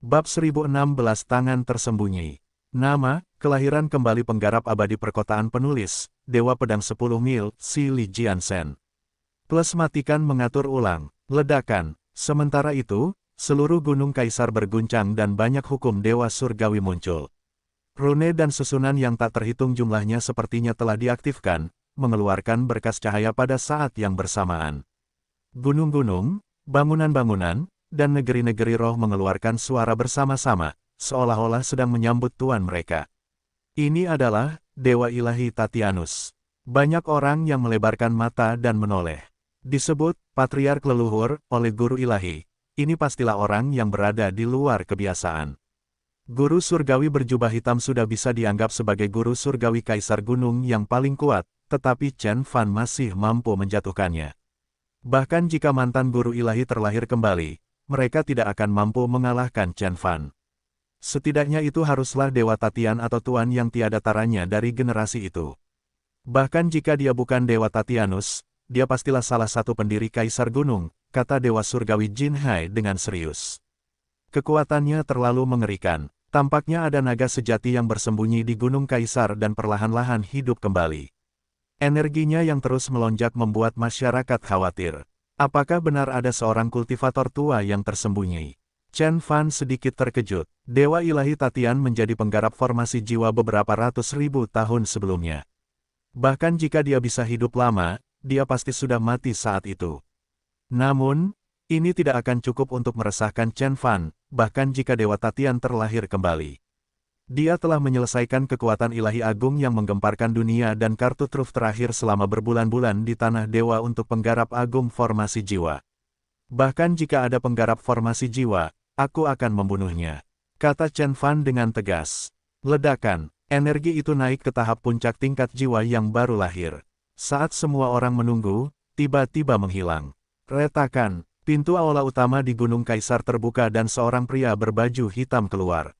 Bab 1016 Tangan Tersembunyi. Nama, kelahiran kembali penggarap abadi perkotaan penulis, Dewa Pedang 10 Mil, Si Li Jiansen. Plus matikan mengatur ulang, ledakan. Sementara itu, seluruh gunung kaisar berguncang dan banyak hukum dewa surgawi muncul. Rune dan susunan yang tak terhitung jumlahnya sepertinya telah diaktifkan, mengeluarkan berkas cahaya pada saat yang bersamaan. Gunung-gunung, bangunan-bangunan, dan negeri-negeri roh mengeluarkan suara bersama-sama, seolah-olah sedang menyambut tuan mereka. Ini adalah Dewa Ilahi Tatianus. Banyak orang yang melebarkan mata dan menoleh. Disebut Patriark Leluhur oleh Guru Ilahi. Ini pastilah orang yang berada di luar kebiasaan. Guru surgawi berjubah hitam sudah bisa dianggap sebagai guru surgawi kaisar gunung yang paling kuat, tetapi Chen Fan masih mampu menjatuhkannya. Bahkan jika mantan guru ilahi terlahir kembali, mereka tidak akan mampu mengalahkan Chen Fan. Setidaknya itu haruslah Dewa Tatian atau Tuan yang tiada taranya dari generasi itu. Bahkan jika dia bukan Dewa Tatianus, dia pastilah salah satu pendiri Kaisar Gunung, kata Dewa Surgawi Jin Hai dengan serius. Kekuatannya terlalu mengerikan. Tampaknya ada naga sejati yang bersembunyi di Gunung Kaisar dan perlahan-lahan hidup kembali. Energinya yang terus melonjak membuat masyarakat khawatir. Apakah benar ada seorang kultivator tua yang tersembunyi? Chen Fan sedikit terkejut. Dewa Ilahi Tatian menjadi penggarap formasi jiwa beberapa ratus ribu tahun sebelumnya. Bahkan jika dia bisa hidup lama, dia pasti sudah mati saat itu. Namun, ini tidak akan cukup untuk meresahkan Chen Fan, bahkan jika Dewa Tatian terlahir kembali. Dia telah menyelesaikan kekuatan ilahi agung yang menggemparkan dunia dan kartu truf terakhir selama berbulan-bulan di Tanah Dewa untuk penggarap agung formasi jiwa. Bahkan jika ada penggarap formasi jiwa, aku akan membunuhnya, kata Chen Fan dengan tegas. Ledakan, energi itu naik ke tahap puncak tingkat jiwa yang baru lahir. Saat semua orang menunggu, tiba-tiba menghilang. Retakan, pintu aula utama di Gunung Kaisar terbuka dan seorang pria berbaju hitam keluar.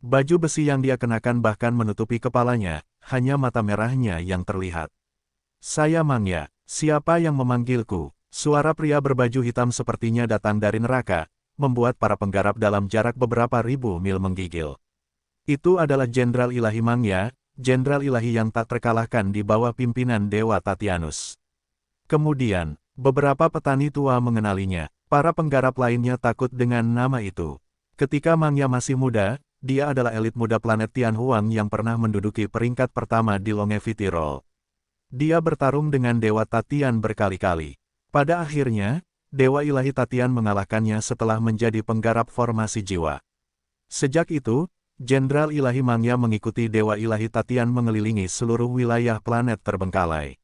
Baju besi yang dia kenakan bahkan menutupi kepalanya, hanya mata merahnya yang terlihat. Saya Mangya, siapa yang memanggilku? Suara pria berbaju hitam sepertinya datang dari neraka, membuat para penggarap dalam jarak beberapa ribu mil menggigil. Itu adalah Jenderal Ilahi Mangya, Jenderal Ilahi yang tak terkalahkan di bawah pimpinan Dewa Tatianus. Kemudian, beberapa petani tua mengenalinya. Para penggarap lainnya takut dengan nama itu. Ketika Mangya masih muda, dia adalah elit muda planet Tianhuang yang pernah menduduki peringkat pertama di Longevity-Roll. Dia bertarung dengan Dewa Tatian berkali-kali. Pada akhirnya, Dewa Ilahi Tatian mengalahkannya setelah menjadi penggarap formasi jiwa. Sejak itu, Jenderal Ilahi Mangya mengikuti Dewa Ilahi Tatian mengelilingi seluruh wilayah planet terbengkalai.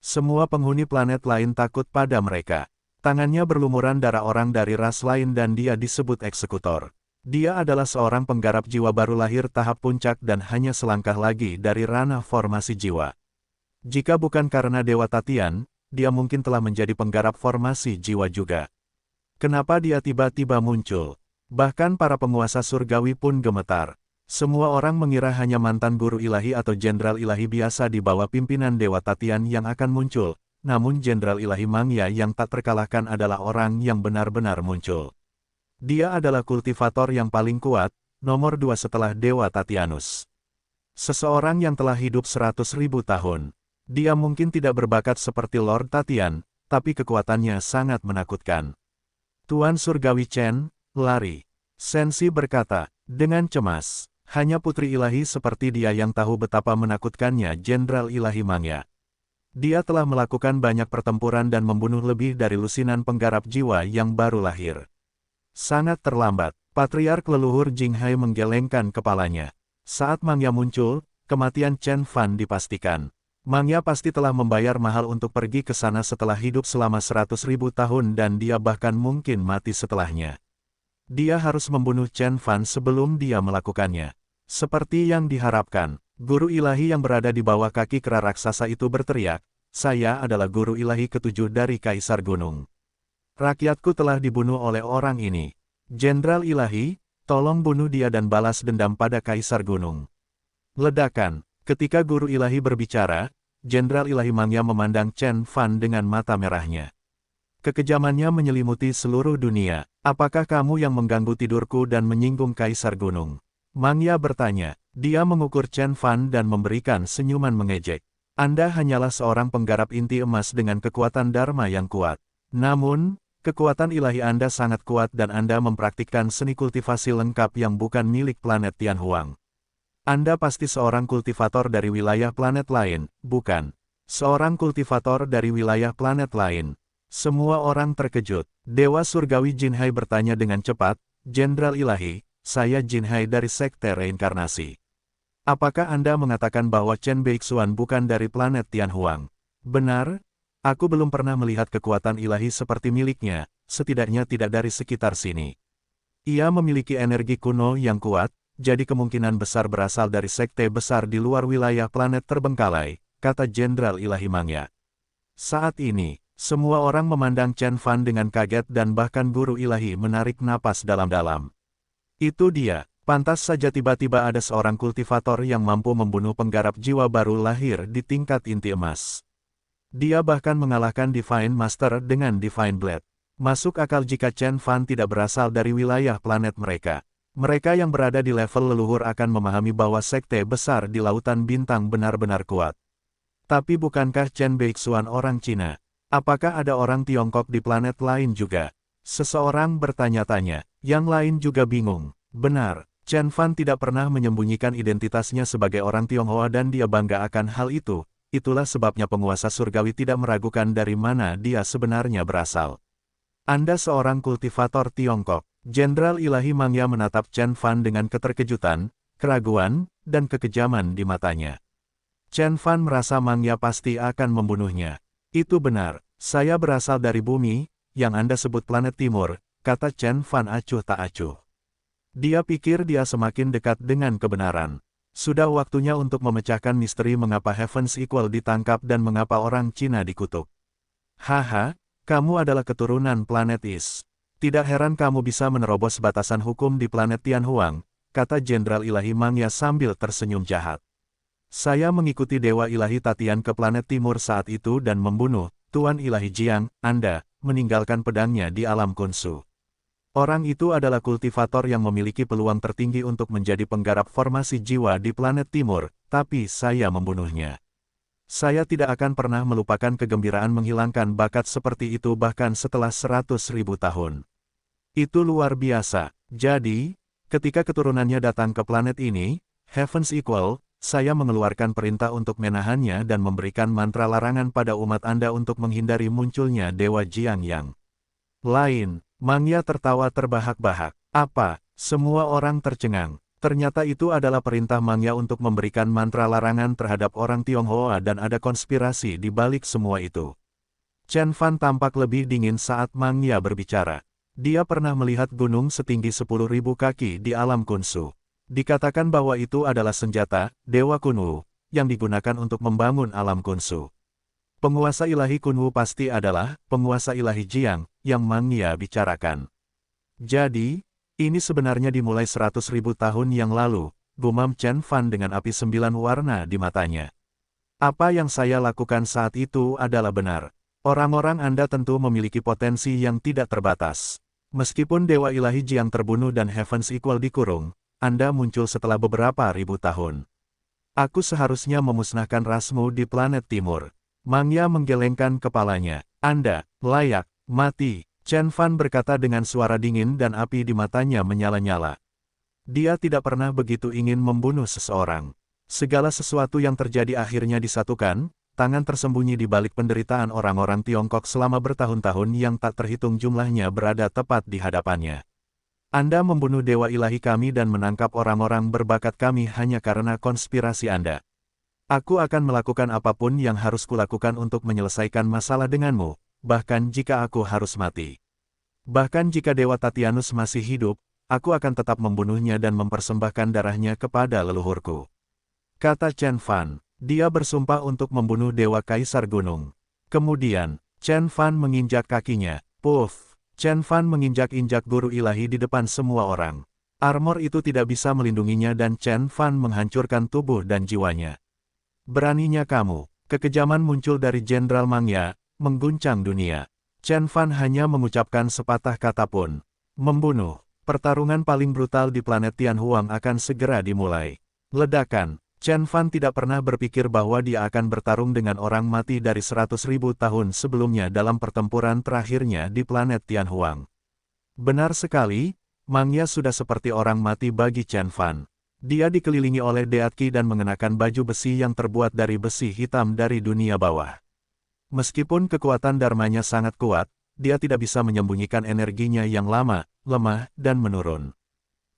Semua penghuni planet lain takut pada mereka. Tangannya berlumuran darah orang dari ras lain dan dia disebut eksekutor. Dia adalah seorang penggarap jiwa baru lahir tahap puncak dan hanya selangkah lagi dari ranah formasi jiwa. Jika bukan karena Dewa Tatian, dia mungkin telah menjadi penggarap formasi jiwa juga. Kenapa dia tiba-tiba muncul? Bahkan para penguasa surgawi pun gemetar. Semua orang mengira hanya mantan guru ilahi atau jenderal ilahi biasa di bawah pimpinan Dewa Tatian yang akan muncul, namun Jenderal Ilahi Mangya yang tak terkalahkan adalah orang yang benar-benar muncul. Dia adalah kultivator yang paling kuat, nomor 2 setelah Dewa Tatianus. Seseorang yang telah hidup 100.000 tahun. Dia mungkin tidak berbakat seperti Lord Tatian, tapi kekuatannya sangat menakutkan. Tuan Surgawi Chen, lari. Sensi berkata, dengan cemas. Hanya putri ilahi seperti dia yang tahu betapa menakutkannya Jenderal Ilahi Mangya. Dia telah melakukan banyak pertempuran dan membunuh lebih dari lusinan penggarap jiwa yang baru lahir. Sangat terlambat, Patriark Leluhur Jing Hai menggelengkan kepalanya. Saat Mangya muncul, kematian Chen Fan dipastikan. Mangya pasti telah membayar mahal untuk pergi ke sana setelah hidup selama 100.000 tahun dan dia bahkan mungkin mati setelahnya. Dia harus membunuh Chen Fan sebelum dia melakukannya. Seperti yang diharapkan, guru ilahi yang berada di bawah kaki kera raksasa itu berteriak, "Saya adalah guru ilahi ketujuh dari Kaisar Gunung. Rakyatku telah dibunuh oleh orang ini. Jenderal Ilahi, tolong bunuh dia dan balas dendam pada Kaisar Gunung." Ledakan. Ketika guru ilahi berbicara, Jenderal Ilahi Mangya memandang Chen Fan dengan mata merahnya. Kekejamannya menyelimuti seluruh dunia. Apakah kamu yang mengganggu tidurku dan menyinggung Kaisar Gunung? Mangya bertanya. Dia mengukur Chen Fan dan memberikan senyuman mengejek. Anda hanyalah seorang penggarap inti emas dengan kekuatan Dharma yang kuat. Namun, kekuatan ilahi Anda sangat kuat dan Anda mempraktikkan seni kultivasi lengkap yang bukan milik planet Tianhuang. Anda pasti seorang kultivator dari wilayah planet lain, bukan? Seorang kultivator dari wilayah planet lain. Semua orang terkejut. Dewa Surgawi Jinhai bertanya dengan cepat, Jenderal Ilahi, saya Jinhai dari Sekte Reinkarnasi. Apakah Anda mengatakan bahwa Chen Beixuan bukan dari planet Tianhuang? Benar? Aku belum pernah melihat kekuatan ilahi seperti miliknya, setidaknya tidak dari sekitar sini. Ia memiliki energi kuno yang kuat, jadi kemungkinan besar berasal dari sekte besar di luar wilayah planet terbengkalai, kata Jenderal Ilahi Mangya. Saat ini, semua orang memandang Chen Fan dengan kaget dan bahkan guru ilahi menarik napas dalam-dalam. Itu dia, pantas saja tiba-tiba ada seorang kultivator yang mampu membunuh penggarap jiwa baru lahir di tingkat inti emas. Dia bahkan mengalahkan Divine Master dengan Divine Blade. Masuk akal jika Chen Fan tidak berasal dari wilayah planet mereka. Mereka yang berada di level leluhur akan memahami bahwa sekte besar di lautan bintang benar-benar kuat. Tapi bukankah Chen Beixuan orang Cina? Apakah ada orang Tiongkok di planet lain juga? Seseorang bertanya-tanya, yang lain juga bingung. Benar, Chen Fan tidak pernah menyembunyikan identitasnya sebagai orang Tionghoa dan dia bangga akan hal itu. Itulah sebabnya penguasa surgawi tidak meragukan dari mana dia sebenarnya berasal. Anda seorang kultivator Tiongkok. Jenderal Ilahi Mangya menatap Chen Fan dengan keterkejutan, keraguan, dan kekejaman di matanya. Chen Fan merasa Mangya pasti akan membunuhnya. Itu benar, saya berasal dari bumi, yang Anda sebut planet timur, kata Chen Fan acuh tak acuh. Dia pikir dia semakin dekat dengan kebenaran. Sudah waktunya untuk memecahkan misteri mengapa Heaven's Equal ditangkap dan mengapa orang Cina dikutuk. Haha, kamu adalah keturunan planet Is. Tidak heran kamu bisa menerobos batasan hukum di planet Tianhuang, kata Jenderal Ilahi Mangya sambil tersenyum jahat. Saya mengikuti Dewa Ilahi Tatian ke planet timur saat itu dan membunuh Tuan Ilahi Jiang, Anda, meninggalkan pedangnya di alam Kunsu. Orang itu adalah kultivator yang memiliki peluang tertinggi untuk menjadi penggarap formasi jiwa di planet timur, tapi saya membunuhnya. Saya tidak akan pernah melupakan kegembiraan menghilangkan bakat seperti itu bahkan setelah 100.000 tahun. Itu luar biasa. Jadi, ketika keturunannya datang ke planet ini, Heaven's Equal, saya mengeluarkan perintah untuk menahannya dan memberikan mantra larangan pada umat Anda untuk menghindari munculnya Dewa Jiang yang lain. Mangya tertawa terbahak-bahak. Apa? Semua orang tercengang. Ternyata itu adalah perintah Mangya untuk memberikan mantra larangan terhadap orang Tionghoa dan ada konspirasi di balik semua itu. Chen Fan tampak lebih dingin saat Mangya berbicara. Dia pernah melihat gunung setinggi 10.000 kaki di alam Kunsu. Dikatakan bahwa itu adalah senjata, Dewa Kunwu, yang digunakan untuk membangun alam Kunsu. Penguasa ilahi Kunwu pasti adalah penguasa ilahi Jiang, yang Mangya bicarakan. Jadi, ini sebenarnya dimulai 100.000 tahun yang lalu, gumam Chen Fan dengan api 9 warna di matanya. Apa yang saya lakukan saat itu adalah benar. Orang-orang Anda tentu memiliki potensi yang tidak terbatas. Meskipun Dewa Ilahi Jiang terbunuh dan Heaven's Equal dikurung, Anda muncul setelah beberapa ribu tahun. Aku seharusnya memusnahkan rasmu di planet timur. Mangya menggelengkan kepalanya. Anda layak mati. Chen Fan berkata dengan suara dingin dan api di matanya menyala-nyala. Dia tidak pernah begitu ingin membunuh seseorang. Segala sesuatu yang terjadi akhirnya disatukan, tangan tersembunyi di balik penderitaan orang-orang Tiongkok selama bertahun-tahun yang tak terhitung jumlahnya berada tepat di hadapannya. Anda membunuh Dewa Ilahi kami dan menangkap orang-orang berbakat kami hanya karena konspirasi Anda. Aku akan melakukan apapun yang harus kulakukan untuk menyelesaikan masalah denganmu, bahkan jika aku harus mati. Bahkan jika Dewa Tatianus masih hidup, aku akan tetap membunuhnya dan mempersembahkan darahnya kepada leluhurku. Kata Chen Fan. Dia bersumpah untuk membunuh Dewa Kaisar Gunung. Kemudian, Chen Fan menginjak kakinya. Puff! Chen Fan menginjak-injak guru ilahi di depan semua orang. Armor itu tidak bisa melindunginya dan Chen Fan menghancurkan tubuh dan jiwanya. Beraninya kamu. Kekejaman muncul dari Jenderal Mangya, mengguncang dunia. Chen Fan hanya mengucapkan sepatah kata pun. Membunuh. Pertarungan paling brutal di planet Tianhuang akan segera dimulai. Ledakan. Chen Fan tidak pernah berpikir bahwa dia akan bertarung dengan orang mati dari 100.000 tahun sebelumnya dalam pertempuran terakhirnya di planet Tianhuang. Benar sekali, Mangya sudah seperti orang mati bagi Chen Fan. Dia dikelilingi oleh Deatki dan mengenakan baju besi yang terbuat dari besi hitam dari dunia bawah. Meskipun kekuatan dharmanya sangat kuat, dia tidak bisa menyembunyikan energinya yang lama, lemah, dan menurun.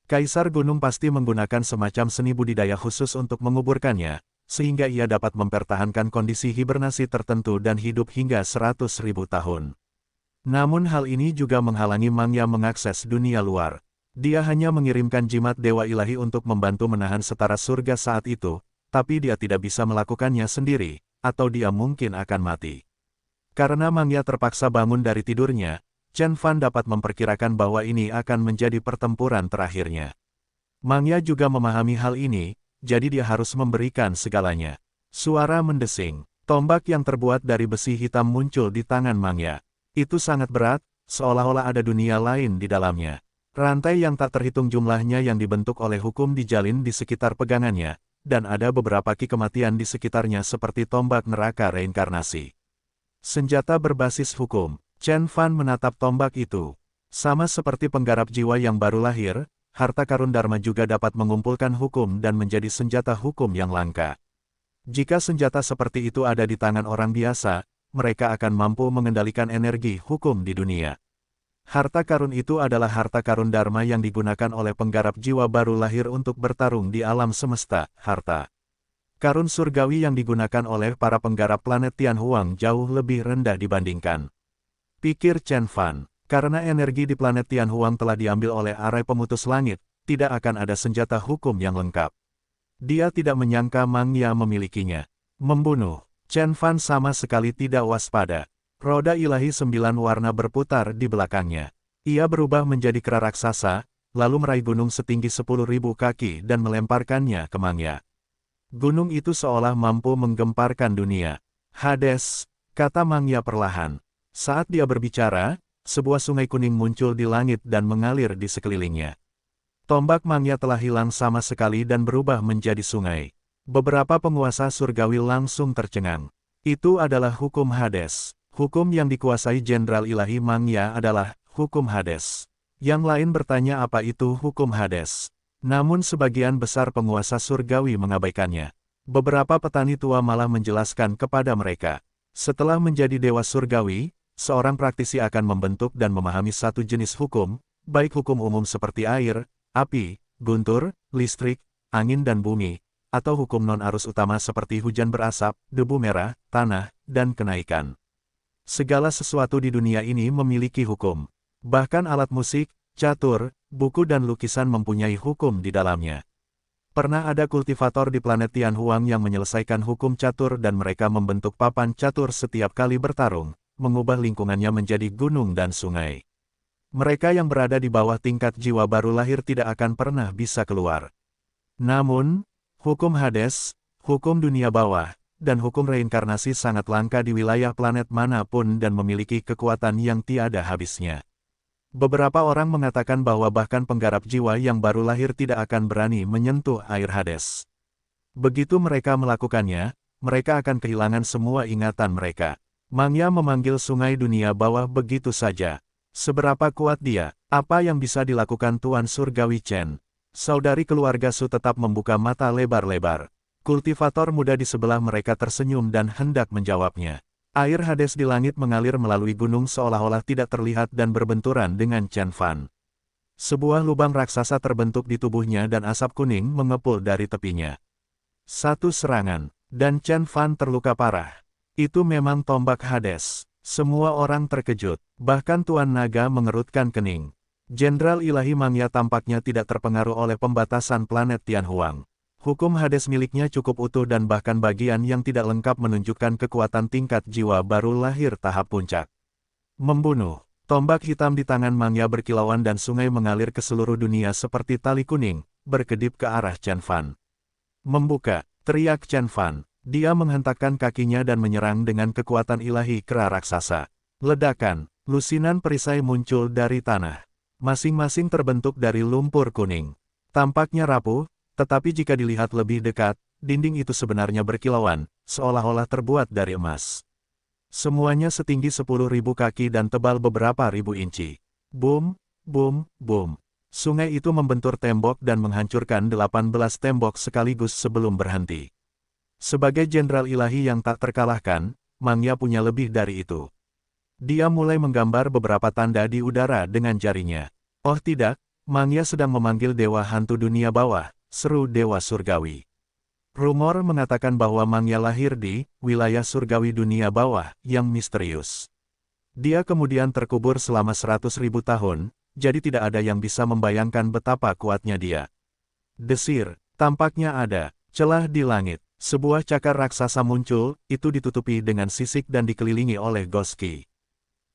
Kaisar Gunung pasti menggunakan semacam seni budidaya khusus untuk menguburkannya, sehingga ia dapat mempertahankan kondisi hibernasi tertentu dan hidup hingga 100.000 tahun. Namun hal ini juga menghalangi Mangya mengakses dunia luar. Dia hanya mengirimkan jimat Dewa Ilahi untuk membantu menahan setara surga saat itu, tapi dia tidak bisa melakukannya sendiri, atau dia mungkin akan mati. Karena Mangya terpaksa bangun dari tidurnya, Chen Fan dapat memperkirakan bahwa ini akan menjadi pertempuran terakhirnya. Mangya juga memahami hal ini, jadi dia harus memberikan segalanya. Suara mendesing. Tombak yang terbuat dari besi hitam muncul di tangan Mangya. Itu sangat berat, seolah-olah ada dunia lain di dalamnya. Rantai yang tak terhitung jumlahnya yang dibentuk oleh hukum dijalin di sekitar pegangannya, dan ada beberapa ki kematian di sekitarnya seperti tombak neraka reinkarnasi. Senjata berbasis hukum. Chen Fan menatap tombak itu. Sama seperti penggarap jiwa yang baru lahir, harta karun Dharma juga dapat mengumpulkan hukum dan menjadi senjata hukum yang langka. Jika senjata seperti itu ada di tangan orang biasa, mereka akan mampu mengendalikan energi hukum di dunia. Harta karun itu adalah harta karun Dharma yang digunakan oleh penggarap jiwa baru lahir untuk bertarung di alam semesta, harta karun surgawi yang digunakan oleh para penggarap planet Tianhuang jauh lebih rendah dibandingkan. Pikir Chen Fan, karena energi di planet Tianhuang telah diambil oleh arai pemutus langit, tidak akan ada senjata hukum yang lengkap. Dia tidak menyangka Mangya memilikinya. Membunuh. Chen Fan sama sekali tidak waspada. Roda ilahi 9 warna berputar di belakangnya. Ia berubah menjadi kera raksasa, lalu meraih gunung setinggi 10.000 kaki dan melemparkannya ke Mangya. Gunung itu seolah mampu menggemparkan dunia. Hades, kata Mangya perlahan. Saat dia berbicara, sebuah sungai kuning muncul di langit dan mengalir di sekelilingnya. Tombak Mangya telah hilang sama sekali dan berubah menjadi sungai. Beberapa penguasa surgawi langsung tercengang. Itu adalah hukum Hades. Hukum yang dikuasai Jenderal Ilahi Mangya adalah hukum Hades. Yang lain bertanya apa itu hukum Hades. Namun sebagian besar penguasa surgawi mengabaikannya. Beberapa petani tua malah menjelaskan kepada mereka. Setelah menjadi dewa surgawi, seorang praktisi akan membentuk dan memahami satu jenis hukum, baik hukum umum seperti air, api, guntur, listrik, angin dan bumi, atau hukum non-arus utama seperti hujan berasap, debu merah, tanah, dan kenaikan. Segala sesuatu di dunia ini memiliki hukum. Bahkan alat musik, catur, buku dan lukisan mempunyai hukum di dalamnya. Pernah ada kultivator di planet Tianhuang yang menyelesaikan hukum catur dan mereka membentuk papan catur setiap kali bertarung, mengubah lingkungannya menjadi gunung dan sungai. Mereka yang berada di bawah tingkat jiwa baru lahir tidak akan pernah bisa keluar. Namun, hukum Hades, hukum dunia bawah, dan hukum reinkarnasi sangat langka di wilayah planet manapun dan memiliki kekuatan yang tiada habisnya. Beberapa orang mengatakan bahwa bahkan penggarap jiwa yang baru lahir tidak akan berani menyentuh air Hades. Begitu mereka melakukannya, mereka akan kehilangan semua ingatan mereka. Mangya memanggil sungai dunia bawah begitu saja. Seberapa kuat dia? Apa yang bisa dilakukan Tuan Surgawi Chen? Saudari keluarga Su tetap membuka mata lebar-lebar. Kultivator muda di sebelah mereka tersenyum dan hendak menjawabnya. Air Hades di langit mengalir melalui gunung seolah-olah tidak terlihat dan berbenturan dengan Chen Fan. Sebuah lubang raksasa terbentuk di tubuhnya dan asap kuning mengepul dari tepinya. Satu serangan, dan Chen Fan terluka parah. Itu memang tombak Hades. Semua orang terkejut, bahkan Tuan Naga mengerutkan kening. Jenderal Ilahi Mangya tampaknya tidak terpengaruh oleh pembatasan planet Tianhuang. Hukum Hades miliknya cukup utuh dan bahkan bagian yang tidak lengkap menunjukkan kekuatan tingkat jiwa baru lahir tahap puncak. Membunuh. Tombak hitam di tangan Mangya berkilauan dan sungai mengalir ke seluruh dunia seperti tali kuning, berkedip ke arah Chen Fan. Membuka, teriak Chen Fan. Dia menghentakkan kakinya dan menyerang dengan kekuatan ilahi kera raksasa. Ledakan, lusinan perisai muncul dari tanah. Masing-masing terbentuk dari lumpur kuning. Tampaknya rapuh, tetapi jika dilihat lebih dekat, dinding itu sebenarnya berkilauan, seolah-olah terbuat dari emas. Semuanya setinggi 10.000 kaki dan tebal beberapa ribu inci. Boom, boom, boom. Sungai itu membentur tembok dan menghancurkan 18 tembok sekaligus sebelum berhenti. Sebagai jenderal ilahi yang tak terkalahkan, Mangya punya lebih dari itu. Dia mulai menggambar beberapa tanda di udara dengan jarinya. Oh tidak, Mangya sedang memanggil dewa hantu dunia bawah, seru dewa surgawi. Rumor mengatakan bahwa Mangya lahir di wilayah surgawi dunia bawah yang misterius. Dia kemudian terkubur selama 100.000 tahun, jadi tidak ada yang bisa membayangkan betapa kuatnya dia. Desir, tampaknya ada celah di langit. Sebuah cakar raksasa muncul, itu ditutupi dengan sisik dan dikelilingi oleh Goski.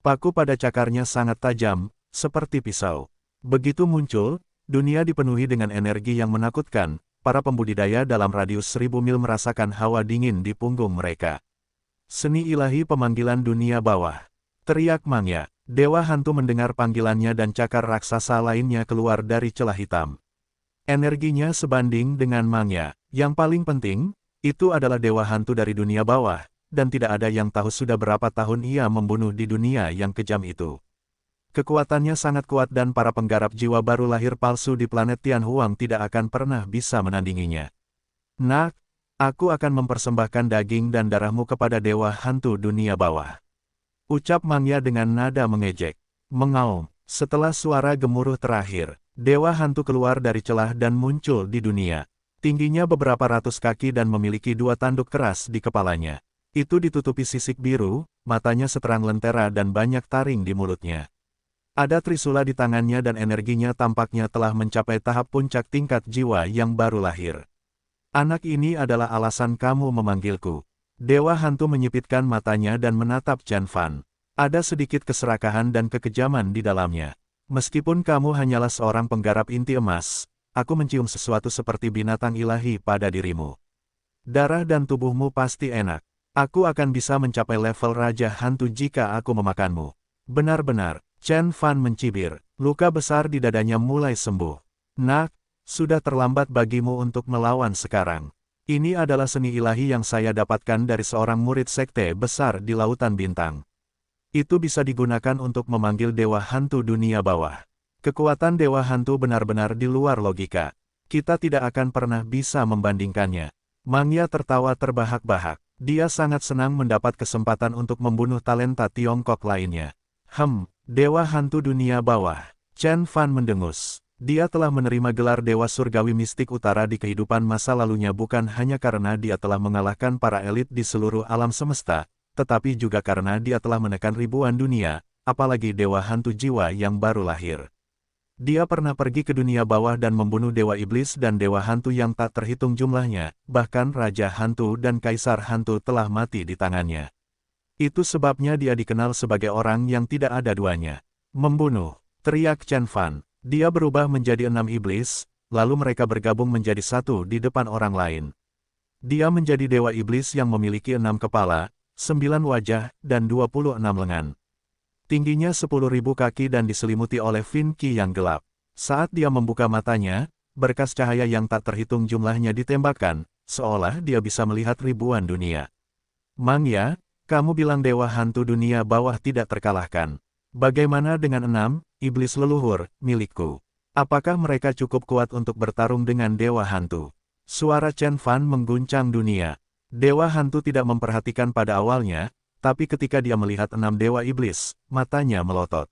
Paku pada cakarnya sangat tajam, seperti pisau. Begitu muncul, dunia dipenuhi dengan energi yang menakutkan. Para pembudidaya dalam radius 1000 mil merasakan hawa dingin di punggung mereka. Seni ilahi pemanggilan dunia bawah. Teriak Mangya. Dewa hantu mendengar panggilannya dan cakar raksasa lainnya keluar dari celah hitam. Energinya sebanding dengan Mangya. Yang paling penting, itu adalah dewa hantu dari dunia bawah, dan tidak ada yang tahu sudah berapa tahun ia membunuh di dunia yang kejam itu. Kekuatannya sangat kuat dan para penggarap jiwa baru lahir palsu di planet Tianhuang tidak akan pernah bisa menandinginya. Nak, aku akan mempersembahkan daging dan darahmu kepada dewa hantu dunia bawah. Ucap Mangya dengan nada mengejek. Mengaum, setelah suara gemuruh terakhir, dewa hantu keluar dari celah dan muncul di dunia. Tingginya beberapa ratus kaki dan memiliki 2 tanduk keras di kepalanya. Itu ditutupi sisik biru, matanya seterang lentera dan banyak taring di mulutnya. Ada trisula di tangannya dan energinya tampaknya telah mencapai tahap puncak tingkat jiwa yang baru lahir. Anak ini adalah alasan kamu memanggilku. Dewa hantu menyipitkan matanya dan menatap Chen Fan. Ada sedikit keserakahan dan kekejaman di dalamnya. Meskipun kamu hanyalah seorang penggarap inti emas, aku mencium sesuatu seperti binatang ilahi pada dirimu. Darah dan tubuhmu pasti enak. Aku akan bisa mencapai level Raja Hantu jika aku memakanmu. Benar-benar, Chen Fan mencibir. Luka besar di dadanya mulai sembuh. Nak, sudah terlambat bagimu untuk melawan sekarang. Ini adalah seni ilahi yang saya dapatkan dari seorang murid sekte besar di Lautan Bintang. Itu bisa digunakan untuk memanggil dewa hantu dunia bawah. Kekuatan dewa hantu benar-benar di luar logika. Kita tidak akan pernah bisa membandingkannya. Mangya tertawa terbahak-bahak. Dia sangat senang mendapat kesempatan untuk membunuh talenta Tiongkok lainnya. Dewa hantu dunia bawah. Chen Fan mendengus. Dia telah menerima gelar Dewa Surgawi Mistik Utara di kehidupan masa lalunya bukan hanya karena dia telah mengalahkan para elit di seluruh alam semesta, tetapi juga karena dia telah menekan ribuan dunia, apalagi dewa hantu jiwa yang baru lahir. Dia pernah pergi ke dunia bawah dan membunuh dewa iblis dan dewa hantu yang tak terhitung jumlahnya, bahkan Raja Hantu dan Kaisar Hantu telah mati di tangannya. Itu sebabnya dia dikenal sebagai orang yang tidak ada duanya. Membunuh, teriak Chen Fan. Dia berubah menjadi 6 iblis, lalu mereka bergabung menjadi satu di depan orang lain. Dia menjadi dewa iblis yang memiliki 6 kepala, 9 wajah, dan 26 lengan. Tingginya 10.000 kaki dan diselimuti oleh fin qi yang gelap. Saat dia membuka matanya, berkas cahaya yang tak terhitung jumlahnya ditembakkan, seolah dia bisa melihat ribuan dunia. Mangya, kamu bilang dewa hantu dunia bawah tidak terkalahkan. Bagaimana dengan 6 iblis leluhur milikku? Apakah mereka cukup kuat untuk bertarung dengan dewa hantu? Suara Chen Fan mengguncang dunia. Dewa hantu tidak memperhatikan pada awalnya, tapi ketika dia melihat 6 dewa iblis, matanya melotot.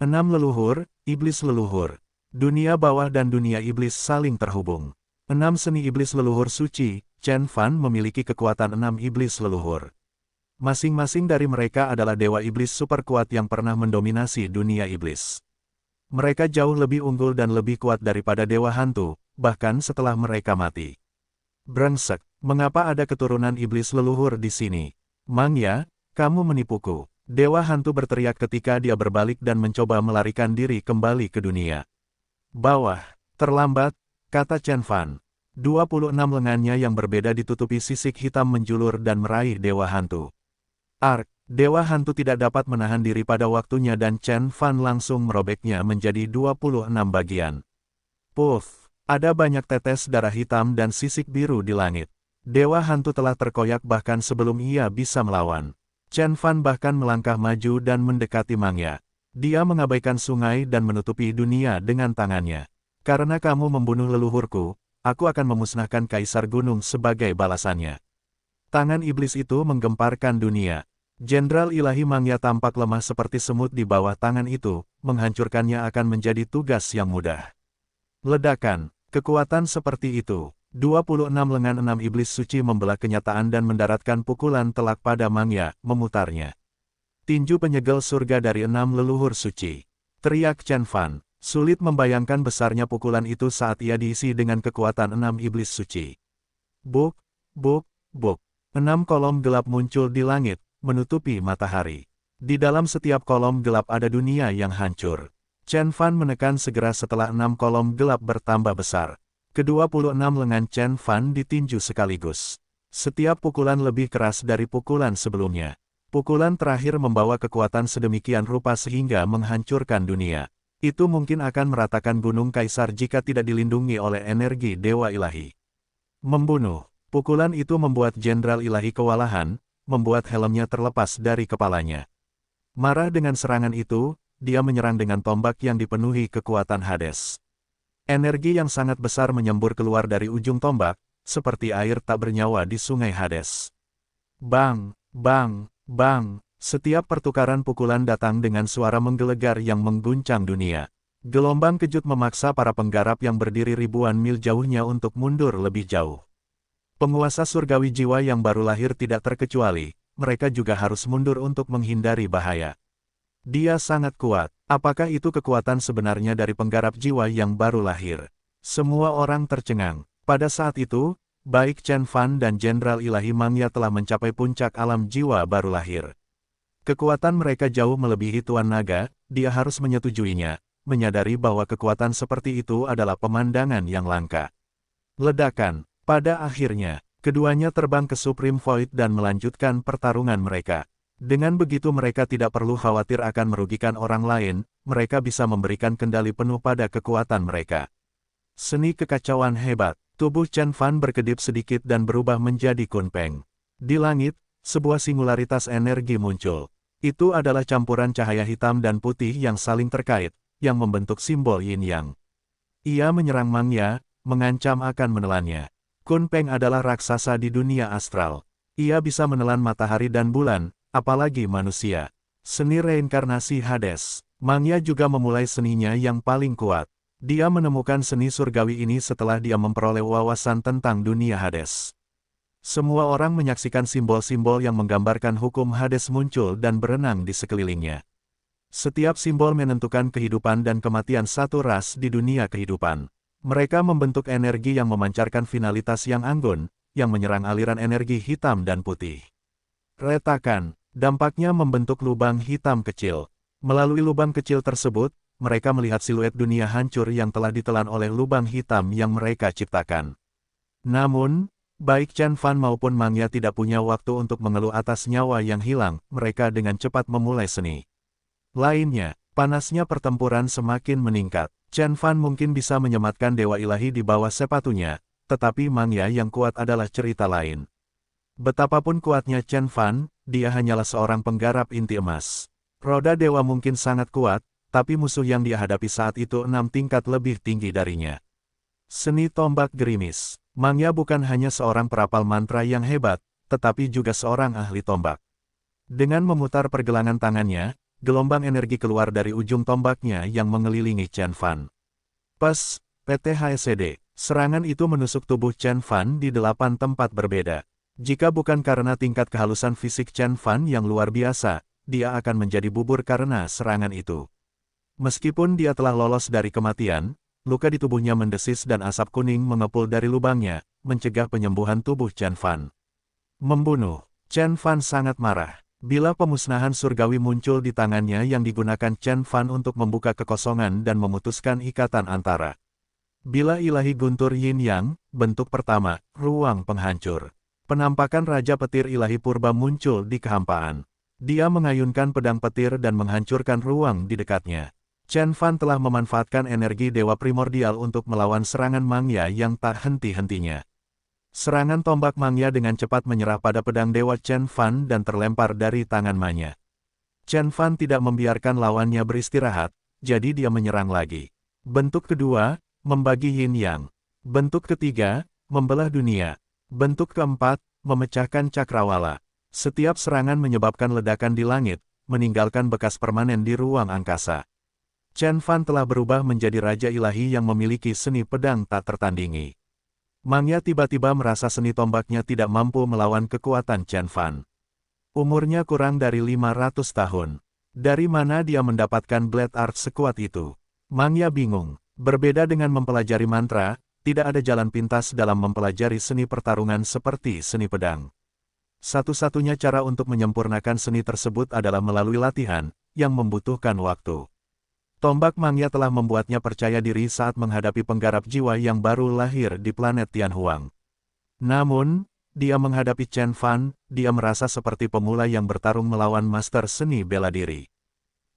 6 leluhur, iblis leluhur. Dunia bawah dan dunia iblis saling terhubung. 6 seni iblis leluhur suci, Chen Fan memiliki kekuatan 6 iblis leluhur. Masing-masing dari mereka adalah dewa iblis super kuat yang pernah mendominasi dunia iblis. Mereka jauh lebih unggul dan lebih kuat daripada dewa hantu, bahkan setelah mereka mati. Brengsek, mengapa ada keturunan iblis leluhur di sini? Mangya, kamu menipuku. Dewa hantu berteriak ketika dia berbalik dan mencoba melarikan diri kembali ke dunia. Bawah, terlambat, kata Chen Fan. 26 lengannya yang berbeda ditutupi sisik hitam menjulur dan meraih dewa hantu. Ark, Dewa Hantu tidak dapat menahan diri pada waktunya dan Chen Fan langsung merobeknya menjadi 26 bagian. Puff, ada banyak tetes darah hitam dan sisik biru di langit. Dewa Hantu telah terkoyak bahkan sebelum ia bisa melawan. Chen Fan bahkan melangkah maju dan mendekati Mangya. Dia mengabaikan sungai dan menutupi dunia dengan tangannya. Karena kamu membunuh leluhurku, aku akan memusnahkan Kaisar Gunung sebagai balasannya. Tangan iblis itu menggemparkan dunia. Jenderal Ilahi Mangya tampak lemah seperti semut di bawah tangan itu, menghancurkannya akan menjadi tugas yang mudah. Ledakan, kekuatan seperti itu. 26 lengan 6 iblis suci membelah kenyataan dan mendaratkan pukulan telak pada Mangya, memutarnya. Tinju penyegel surga dari 6 leluhur suci. Teriak Chen Fan. Sulit membayangkan besarnya pukulan itu saat ia diisi dengan kekuatan 6 iblis suci. Buk, buk, buk. 6 kolom gelap muncul di langit, menutupi matahari. Di dalam setiap kolom gelap ada dunia yang hancur. Chen Fan menekan segera setelah 6 kolom gelap bertambah besar. Ke-26 lengan Chen Fan ditinju sekaligus. Setiap pukulan lebih keras dari pukulan sebelumnya. Pukulan terakhir membawa kekuatan sedemikian rupa sehingga menghancurkan dunia. Itu mungkin akan meratakan Gunung Kaisar jika tidak dilindungi oleh energi Dewa Ilahi. Membunuh. Pukulan itu membuat Jenderal Ilahi kewalahan, membuat helmnya terlepas dari kepalanya. Marah dengan serangan itu, dia menyerang dengan tombak yang dipenuhi kekuatan Hades. Energi yang sangat besar menyembur keluar dari ujung tombak, seperti air tak bernyawa di sungai Hades. Bang, bang, bang. Setiap pertukaran pukulan datang dengan suara menggelegar yang mengguncang dunia. Gelombang kejut memaksa para penggarap yang berdiri ribuan mil jauhnya untuk mundur lebih jauh. Penguasa surgawi jiwa yang baru lahir tidak terkecuali, mereka juga harus mundur untuk menghindari bahaya. Dia sangat kuat. Apakah itu kekuatan sebenarnya dari penggarap jiwa yang baru lahir? Semua orang tercengang. Pada saat itu, baik Chen Fan dan Jenderal Ilahi Mangya telah mencapai puncak alam jiwa baru lahir. Kekuatan mereka jauh melebihi Tuan Naga, dia harus menyetujuinya, menyadari bahwa kekuatan seperti itu adalah pemandangan yang langka. Ledakan. Pada akhirnya, keduanya terbang ke Supreme Void dan melanjutkan pertarungan mereka. Dengan begitu mereka tidak perlu khawatir akan merugikan orang lain, mereka bisa memberikan kendali penuh pada kekuatan mereka. Seni kekacauan hebat. Tubuh Chen Fan berkedip sedikit dan berubah menjadi kunpeng. Di langit, sebuah singularitas energi muncul. Itu adalah campuran cahaya hitam dan putih yang saling terkait, yang membentuk simbol yin-yang. Ia menyerang Mangya, mengancam akan menelannya. Kunpeng adalah raksasa di dunia astral. Ia bisa menelan matahari dan bulan, apalagi manusia. Seni reinkarnasi Hades. Mangya juga memulai seninya yang paling kuat. Dia menemukan seni surgawi ini setelah dia memperoleh wawasan tentang dunia Hades. Semua orang menyaksikan simbol-simbol yang menggambarkan hukum Hades muncul dan berenang di sekelilingnya. Setiap simbol menentukan kehidupan dan kematian satu ras di dunia kehidupan. Mereka membentuk energi yang memancarkan finalitas yang anggun, yang menyerang aliran energi hitam dan putih. Retakan, dampaknya membentuk lubang hitam kecil. Melalui lubang kecil tersebut, mereka melihat siluet dunia hancur yang telah ditelan oleh lubang hitam yang mereka ciptakan. Namun, baik Chen Fan maupun Mangya tidak punya waktu untuk mengeluh atas nyawa yang hilang, mereka dengan cepat memulai seni. Lainnya, panasnya pertempuran semakin meningkat. Chen Fan mungkin bisa menyematkan Dewa Ilahi di bawah sepatunya, tetapi Mangya yang kuat adalah cerita lain. Betapapun kuatnya Chen Fan, dia hanyalah seorang penggarap inti emas. Roda Dewa mungkin sangat kuat, tapi musuh yang dia hadapi saat itu 6 tingkat lebih tinggi darinya. Seni tombak gerimis. Mangya bukan hanya seorang perapal mantra yang hebat, tetapi juga seorang ahli tombak. Dengan memutar pergelangan tangannya, gelombang energi keluar dari ujung tombaknya yang mengelilingi Chen Fan. Pes, PTHSD, serangan itu menusuk tubuh Chen Fan di 8 tempat berbeda. Jika bukan karena tingkat kehalusan fisik Chen Fan yang luar biasa, dia akan menjadi bubur karena serangan itu. Meskipun dia telah lolos dari kematian, luka di tubuhnya mendesis dan asap kuning mengepul dari lubangnya, mencegah penyembuhan tubuh Chen Fan. Membunuh. Chen Fan sangat marah. Bila pemusnahan surgawi muncul di tangannya yang digunakan Chen Fan untuk membuka kekosongan dan memutuskan ikatan antara. Bila ilahi guntur yin-yang, bentuk pertama, ruang penghancur. Penampakan Raja Petir Ilahi Purba muncul di kehampaan. Dia mengayunkan pedang petir dan menghancurkan ruang di dekatnya. Chen Fan telah memanfaatkan energi dewa primordial untuk melawan serangan Mangya yang tak henti-hentinya. Serangan tombak Mangya dengan cepat menyerah pada pedang dewa Chen Fan dan terlempar dari tangan Manya. Chen Fan tidak membiarkan lawannya beristirahat, jadi dia menyerang lagi. Bentuk kedua, membagi yin yang. Bentuk ketiga, membelah dunia. Bentuk keempat, memecahkan cakrawala. Setiap serangan menyebabkan ledakan di langit, meninggalkan bekas permanen di ruang angkasa. Chen Fan telah berubah menjadi raja ilahi yang memiliki seni pedang tak tertandingi. Mangya tiba-tiba merasa seni tombaknya tidak mampu melawan kekuatan Chen Fan. Umurnya kurang dari 500 tahun. Dari mana dia mendapatkan Blade Art sekuat itu? Mangya bingung. Berbeda dengan mempelajari mantra, tidak ada jalan pintas dalam mempelajari seni pertarungan seperti seni pedang. Satu-satunya cara untuk menyempurnakan seni tersebut adalah melalui latihan, yang membutuhkan waktu. Tombak Mangya telah membuatnya percaya diri saat menghadapi penggarap jiwa yang baru lahir di planet Tianhuang. Namun, dia menghadapi Chen Fan, dia merasa seperti pemula yang bertarung melawan master seni bela diri.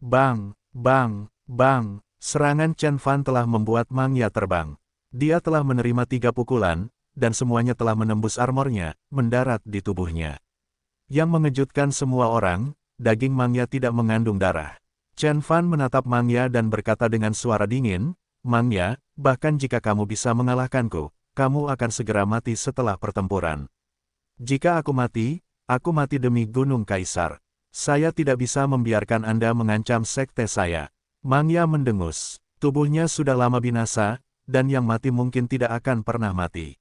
Bang, bang, bang, serangan Chen Fan telah membuat Mangya terbang. Dia telah menerima 3 pukulan, dan semuanya telah menembus armornya, mendarat di tubuhnya. Yang mengejutkan semua orang, daging Mangya tidak mengandung darah. Chen Fan menatap Mangya dan berkata dengan suara dingin, "Mangya, bahkan jika kamu bisa mengalahkanku, kamu akan segera mati setelah pertempuran. Jika aku mati demi Gunung Kaisar. Saya tidak bisa membiarkan Anda mengancam sekte saya." Mangya mendengus. Tubuhnya sudah lama binasa, dan yang mati mungkin tidak akan pernah mati.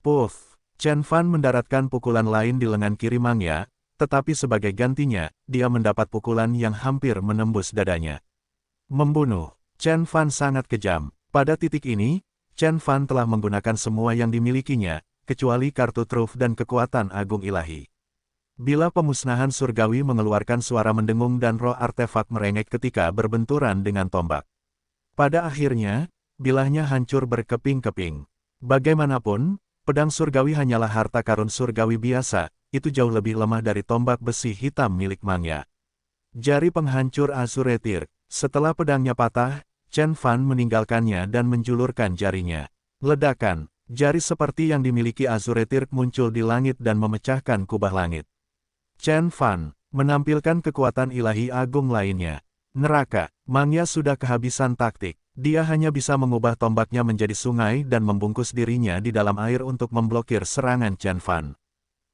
Puff! Chen Fan mendaratkan pukulan lain di lengan kiri Mangya, tetapi sebagai gantinya, dia mendapat pukulan yang hampir menembus dadanya. Membunuh. Chen Fan sangat kejam. Pada titik ini, Chen Fan telah menggunakan semua yang dimilikinya, kecuali kartu truf dan kekuatan agung ilahi. Bila pemusnahan surgawi mengeluarkan suara mendengung dan roh artefak merengek ketika berbenturan dengan tombak. Pada akhirnya, bilahnya hancur berkeping-keping. Bagaimanapun, pedang surgawi hanyalah harta karun surgawi biasa, itu jauh lebih lemah dari tombak besi hitam milik Mangya. Jari penghancur Azuretir. Setelah pedangnya patah, Chen Fan meninggalkannya dan menjulurkan jarinya. Ledakan. Jari seperti yang dimiliki Azuretir muncul di langit dan memecahkan kubah langit. Chen Fan menampilkan kekuatan ilahi agung lainnya. Neraka. Mangya sudah kehabisan taktik. Dia hanya bisa mengubah tombaknya menjadi sungai dan membungkus dirinya di dalam air untuk memblokir serangan Chen Fan.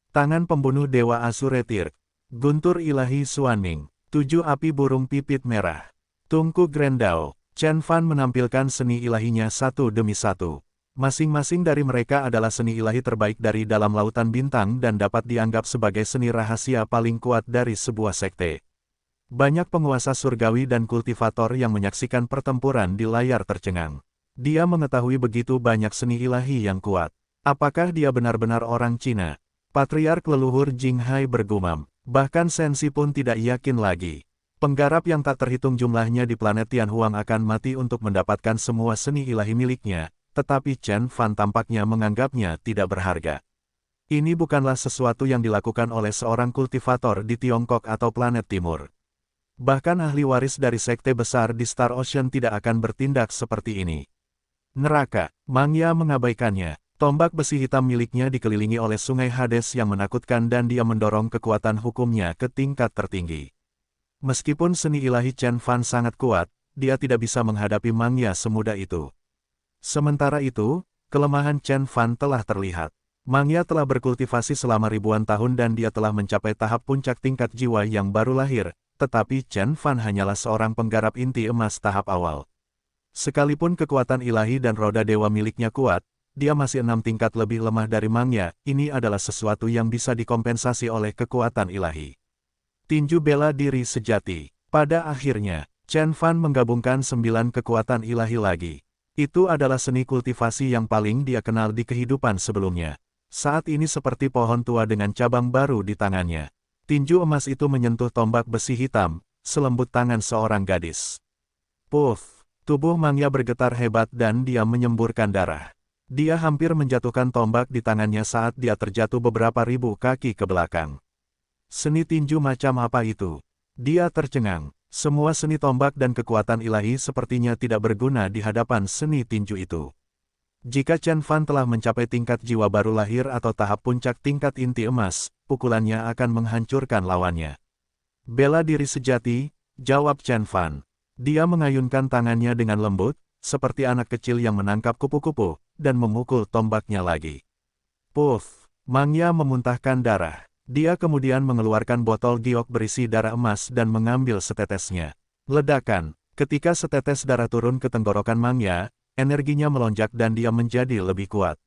Tangan pembunuh Dewa Azuretir. Guntur ilahi Suaning. 7 api burung pipit merah. Tungku Grendao. Chen Fan menampilkan seni ilahinya satu demi satu. Masing-masing dari mereka adalah seni ilahi terbaik dari dalam lautan bintang dan dapat dianggap sebagai seni rahasia paling kuat dari sebuah sekte. Banyak penguasa surgawi dan kultivator yang menyaksikan pertempuran di layar tercengang. Dia mengetahui begitu banyak seni ilahi yang kuat. Apakah dia benar-benar orang Cina? Patriark leluhur Jinghai bergumam. Bahkan Sensi pun tidak yakin lagi. Penggarap yang tak terhitung jumlahnya di planet Tianhuang akan mati untuk mendapatkan semua seni ilahi miliknya, tetapi Chen Fan tampaknya menganggapnya tidak berharga. Ini bukanlah sesuatu yang dilakukan oleh seorang kultivator di Tiongkok atau planet Timur. Bahkan ahli waris dari sekte besar di Star Ocean tidak akan bertindak seperti ini. Neraka. Mangya mengabaikannya. Tombak besi hitam miliknya dikelilingi oleh sungai Hades yang menakutkan dan dia mendorong kekuatan hukumnya ke tingkat tertinggi. Meskipun seni ilahi Chen Fan sangat kuat, dia tidak bisa menghadapi Mangya semudah itu. Sementara itu, kelemahan Chen Fan telah terlihat. Mangya telah berkultivasi selama ribuan tahun dan dia telah mencapai tahap puncak tingkat jiwa yang baru lahir, tetapi Chen Fan hanyalah seorang penggarap inti emas tahap awal. Sekalipun kekuatan ilahi dan roda dewa miliknya kuat, dia masih 6 tingkat lebih lemah dari Mangya. Ini adalah sesuatu yang bisa dikompensasi oleh kekuatan ilahi. Tinju bela diri sejati. Pada akhirnya, Chen Fan menggabungkan 9 kekuatan ilahi lagi. Itu adalah seni kultivasi yang paling dia kenal di kehidupan sebelumnya. Saat ini seperti pohon tua dengan cabang baru di tangannya. Tinju emas itu menyentuh tombak besi hitam, selembut tangan seorang gadis. Puff! Tubuh Mangya bergetar hebat dan dia menyemburkan darah. Dia hampir menjatuhkan tombak di tangannya saat dia terjatuh beberapa ribu kaki ke belakang. Seni tinju macam apa itu? Dia tercengang. Semua seni tombak dan kekuatan ilahi sepertinya tidak berguna di hadapan seni tinju itu. Jika Chen Fan telah mencapai tingkat jiwa baru lahir atau tahap puncak tingkat inti emas, pukulannya akan menghancurkan lawannya. Bela diri sejati, jawab Chen Fan. Dia mengayunkan tangannya dengan lembut, seperti anak kecil yang menangkap kupu-kupu, dan memukul tombaknya lagi. Puff! Mangya memuntahkan darah. Dia kemudian mengeluarkan botol giok berisi darah emas dan mengambil setetesnya. Ledakan. Ketika setetes darah turun ke tenggorokan Mangya, energinya melonjak dan dia menjadi lebih kuat.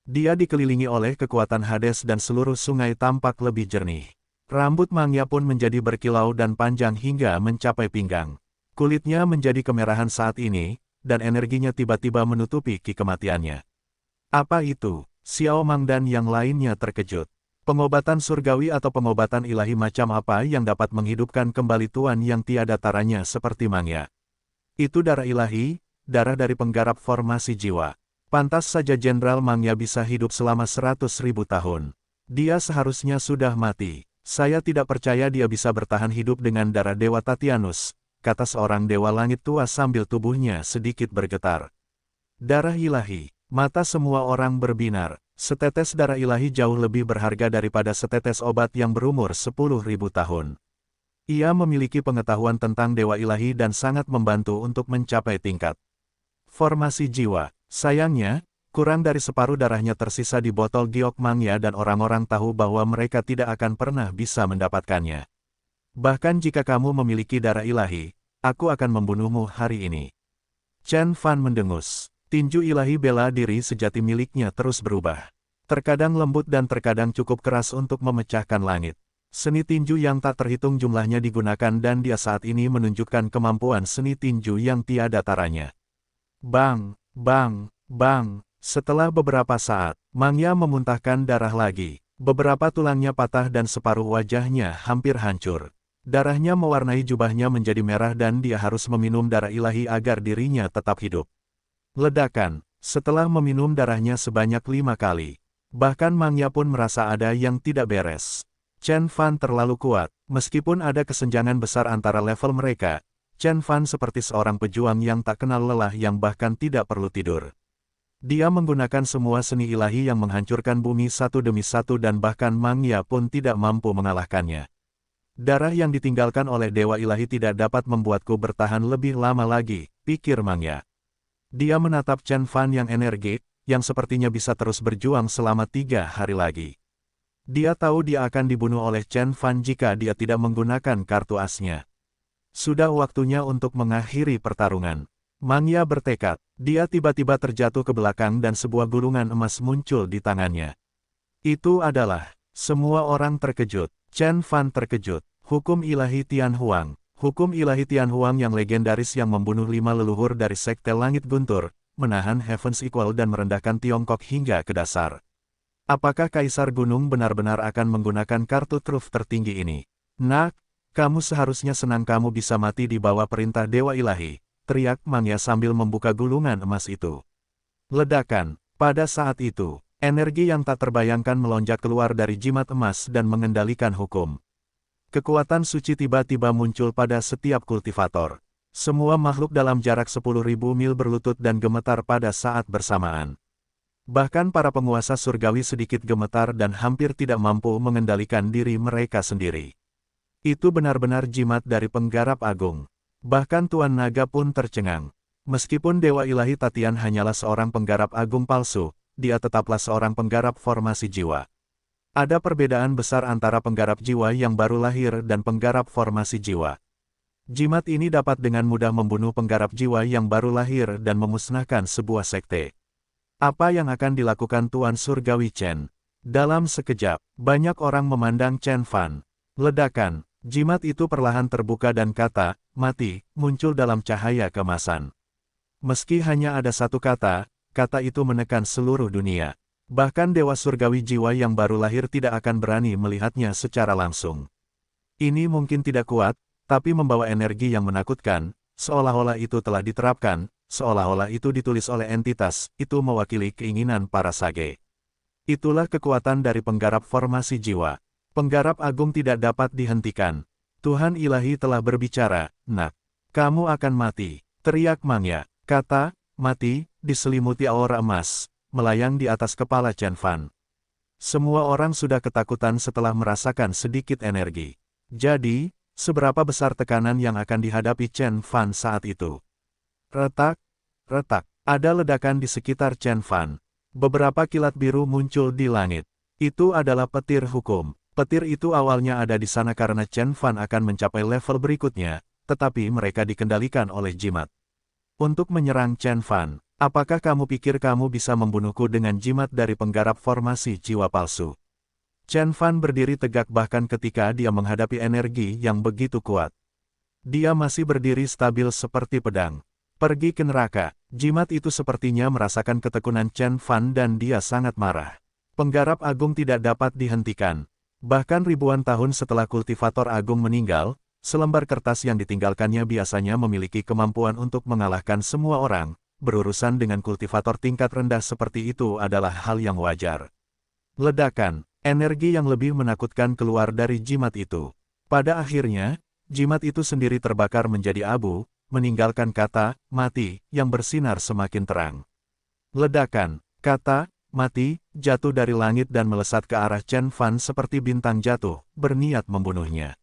Dia dikelilingi oleh kekuatan Hades dan seluruh sungai tampak lebih jernih. Rambut Mangya pun menjadi berkilau dan panjang hingga mencapai pinggang. Kulitnya menjadi kemerahan saat ini, dan energinya tiba-tiba menutupi ki kematiannya. Apa itu? Xiao Mang dan yang lainnya terkejut. Pengobatan surgawi atau pengobatan ilahi macam apa yang dapat menghidupkan kembali tuan yang tiada taranya seperti Mangya? Itu darah ilahi, darah dari penggarap formasi jiwa. Pantas saja Jenderal Mangya bisa hidup selama 100.000 tahun. Dia seharusnya sudah mati. Saya tidak percaya dia bisa bertahan hidup dengan darah Dewa Tatianus, kata seorang Dewa Langit tua sambil tubuhnya sedikit bergetar. Darah ilahi. Mata semua orang berbinar. Setetes darah ilahi jauh lebih berharga daripada setetes obat yang berumur 10.000 tahun. Ia memiliki pengetahuan tentang dewa ilahi dan sangat membantu untuk mencapai tingkat formasi jiwa. Sayangnya, kurang dari separuh darahnya tersisa di botol giok Mangya dan orang-orang tahu bahwa mereka tidak akan pernah bisa mendapatkannya. Bahkan jika kamu memiliki darah ilahi, aku akan membunuhmu hari ini. Chen Fan mendengus. Tinju ilahi bela diri sejati miliknya terus berubah. Terkadang lembut dan terkadang cukup keras untuk memecahkan langit. Seni tinju yang tak terhitung jumlahnya digunakan dan dia saat ini menunjukkan kemampuan seni tinju yang tiada taranya. Bang, bang, bang. Setelah beberapa saat, Mangya memuntahkan darah lagi. Beberapa tulangnya patah dan separuh wajahnya hampir hancur. Darahnya mewarnai jubahnya menjadi merah dan dia harus meminum darah ilahi agar dirinya tetap hidup. Ledakan. Setelah meminum darahnya sebanyak 5 kali. Bahkan Mangya pun merasa ada yang tidak beres. Chen Fan terlalu kuat. Meskipun ada kesenjangan besar antara level mereka, Chen Fan seperti seorang pejuang yang tak kenal lelah yang bahkan tidak perlu tidur. Dia menggunakan semua seni ilahi yang menghancurkan bumi satu demi satu dan bahkan Mangya pun tidak mampu mengalahkannya. Darah yang ditinggalkan oleh Dewa Ilahi tidak dapat membuatku bertahan lebih lama lagi, pikir Mangya. Dia menatap Chen Fan yang energik, yang sepertinya bisa terus berjuang selama 3 hari lagi. Dia tahu dia akan dibunuh oleh Chen Fan jika dia tidak menggunakan kartu asnya. Sudah waktunya untuk mengakhiri pertarungan. Mangya bertekad. Dia tiba-tiba terjatuh ke belakang dan sebuah gulungan emas muncul di tangannya. Itu adalah. Semua orang terkejut. Chen Fan terkejut. Hukum ilahi Tianhuang. Hukum ilahi Tianhuang yang legendaris yang membunuh 5 leluhur dari Sekte Langit Guntur, menahan Heaven's Equal dan merendahkan Tiongkok hingga ke dasar. Apakah Kaisar Gunung benar-benar akan menggunakan kartu truf tertinggi ini? Nak, kamu seharusnya senang kamu bisa mati di bawah perintah Dewa Ilahi, teriak Mangya sambil membuka gulungan emas itu. Ledakan. Pada saat itu, energi yang tak terbayangkan melonjak keluar dari jimat emas dan mengendalikan hukum. Kekuatan suci tiba-tiba muncul pada setiap kultivator. Semua makhluk dalam jarak 10.000 mil berlutut dan gemetar pada saat bersamaan. Bahkan para penguasa surgawi sedikit gemetar dan hampir tidak mampu mengendalikan diri mereka sendiri. Itu benar-benar jimat dari penggarap agung. Bahkan Tuan Naga pun tercengang. Meskipun Dewa Ilahi Tatian hanyalah seorang penggarap agung palsu, dia tetaplah seorang penggarap formasi jiwa. Ada perbedaan besar antara penggarap jiwa yang baru lahir dan penggarap formasi jiwa. Jimat ini dapat dengan mudah membunuh penggarap jiwa yang baru lahir dan memusnahkan sebuah sekte. Apa yang akan dilakukan Tuan Surgawi Chen? Dalam sekejap, banyak orang memandang Chen Fan. Ledakan, jimat itu perlahan terbuka dan kata, mati, muncul dalam cahaya kemasan. Meski hanya ada satu kata, kata itu menekan seluruh dunia. Bahkan Dewa Surgawi Jiwa yang baru lahir tidak akan berani melihatnya secara langsung. Ini mungkin tidak kuat, tapi membawa energi yang menakutkan, seolah-olah itu telah diterapkan, seolah-olah itu ditulis oleh entitas, itu mewakili keinginan para sage. Itulah kekuatan dari penggarap formasi jiwa. Penggarap agung tidak dapat dihentikan. Tuhan ilahi telah berbicara, nak. Kamu akan mati, teriak Mangya. Kata, mati, diselimuti aura emas, melayang di atas kepala Chen Fan. Semua orang sudah ketakutan setelah merasakan sedikit energi. Jadi, seberapa besar tekanan yang akan dihadapi Chen Fan saat itu? Retak, retak, ada ledakan di sekitar Chen Fan. Beberapa kilat biru muncul di langit. Itu adalah petir hukum. Petir itu awalnya ada di sana karena Chen Fan akan mencapai level berikutnya, tetapi mereka dikendalikan oleh jimat. Untuk menyerang Chen Fan, apakah kamu pikir kamu bisa membunuhku dengan jimat dari penggarap formasi jiwa palsu? Chen Fan berdiri tegak bahkan ketika dia menghadapi energi yang begitu kuat. Dia masih berdiri stabil seperti pedang. Pergi ke neraka, jimat itu sepertinya merasakan ketekunan Chen Fan dan dia sangat marah. Penggarap agung tidak dapat dihentikan. Bahkan ribuan tahun setelah kultivator agung meninggal, selembar kertas yang ditinggalkannya biasanya memiliki kemampuan untuk mengalahkan semua orang. Berurusan dengan kultivator tingkat rendah seperti itu adalah hal yang wajar. Ledakan, energi yang lebih menakutkan keluar dari jimat itu. Pada akhirnya, jimat itu sendiri terbakar menjadi abu, meninggalkan kata, mati, yang bersinar semakin terang. Ledakan, kata, mati, jatuh dari langit dan melesat ke arah Chen Fan seperti bintang jatuh, berniat membunuhnya.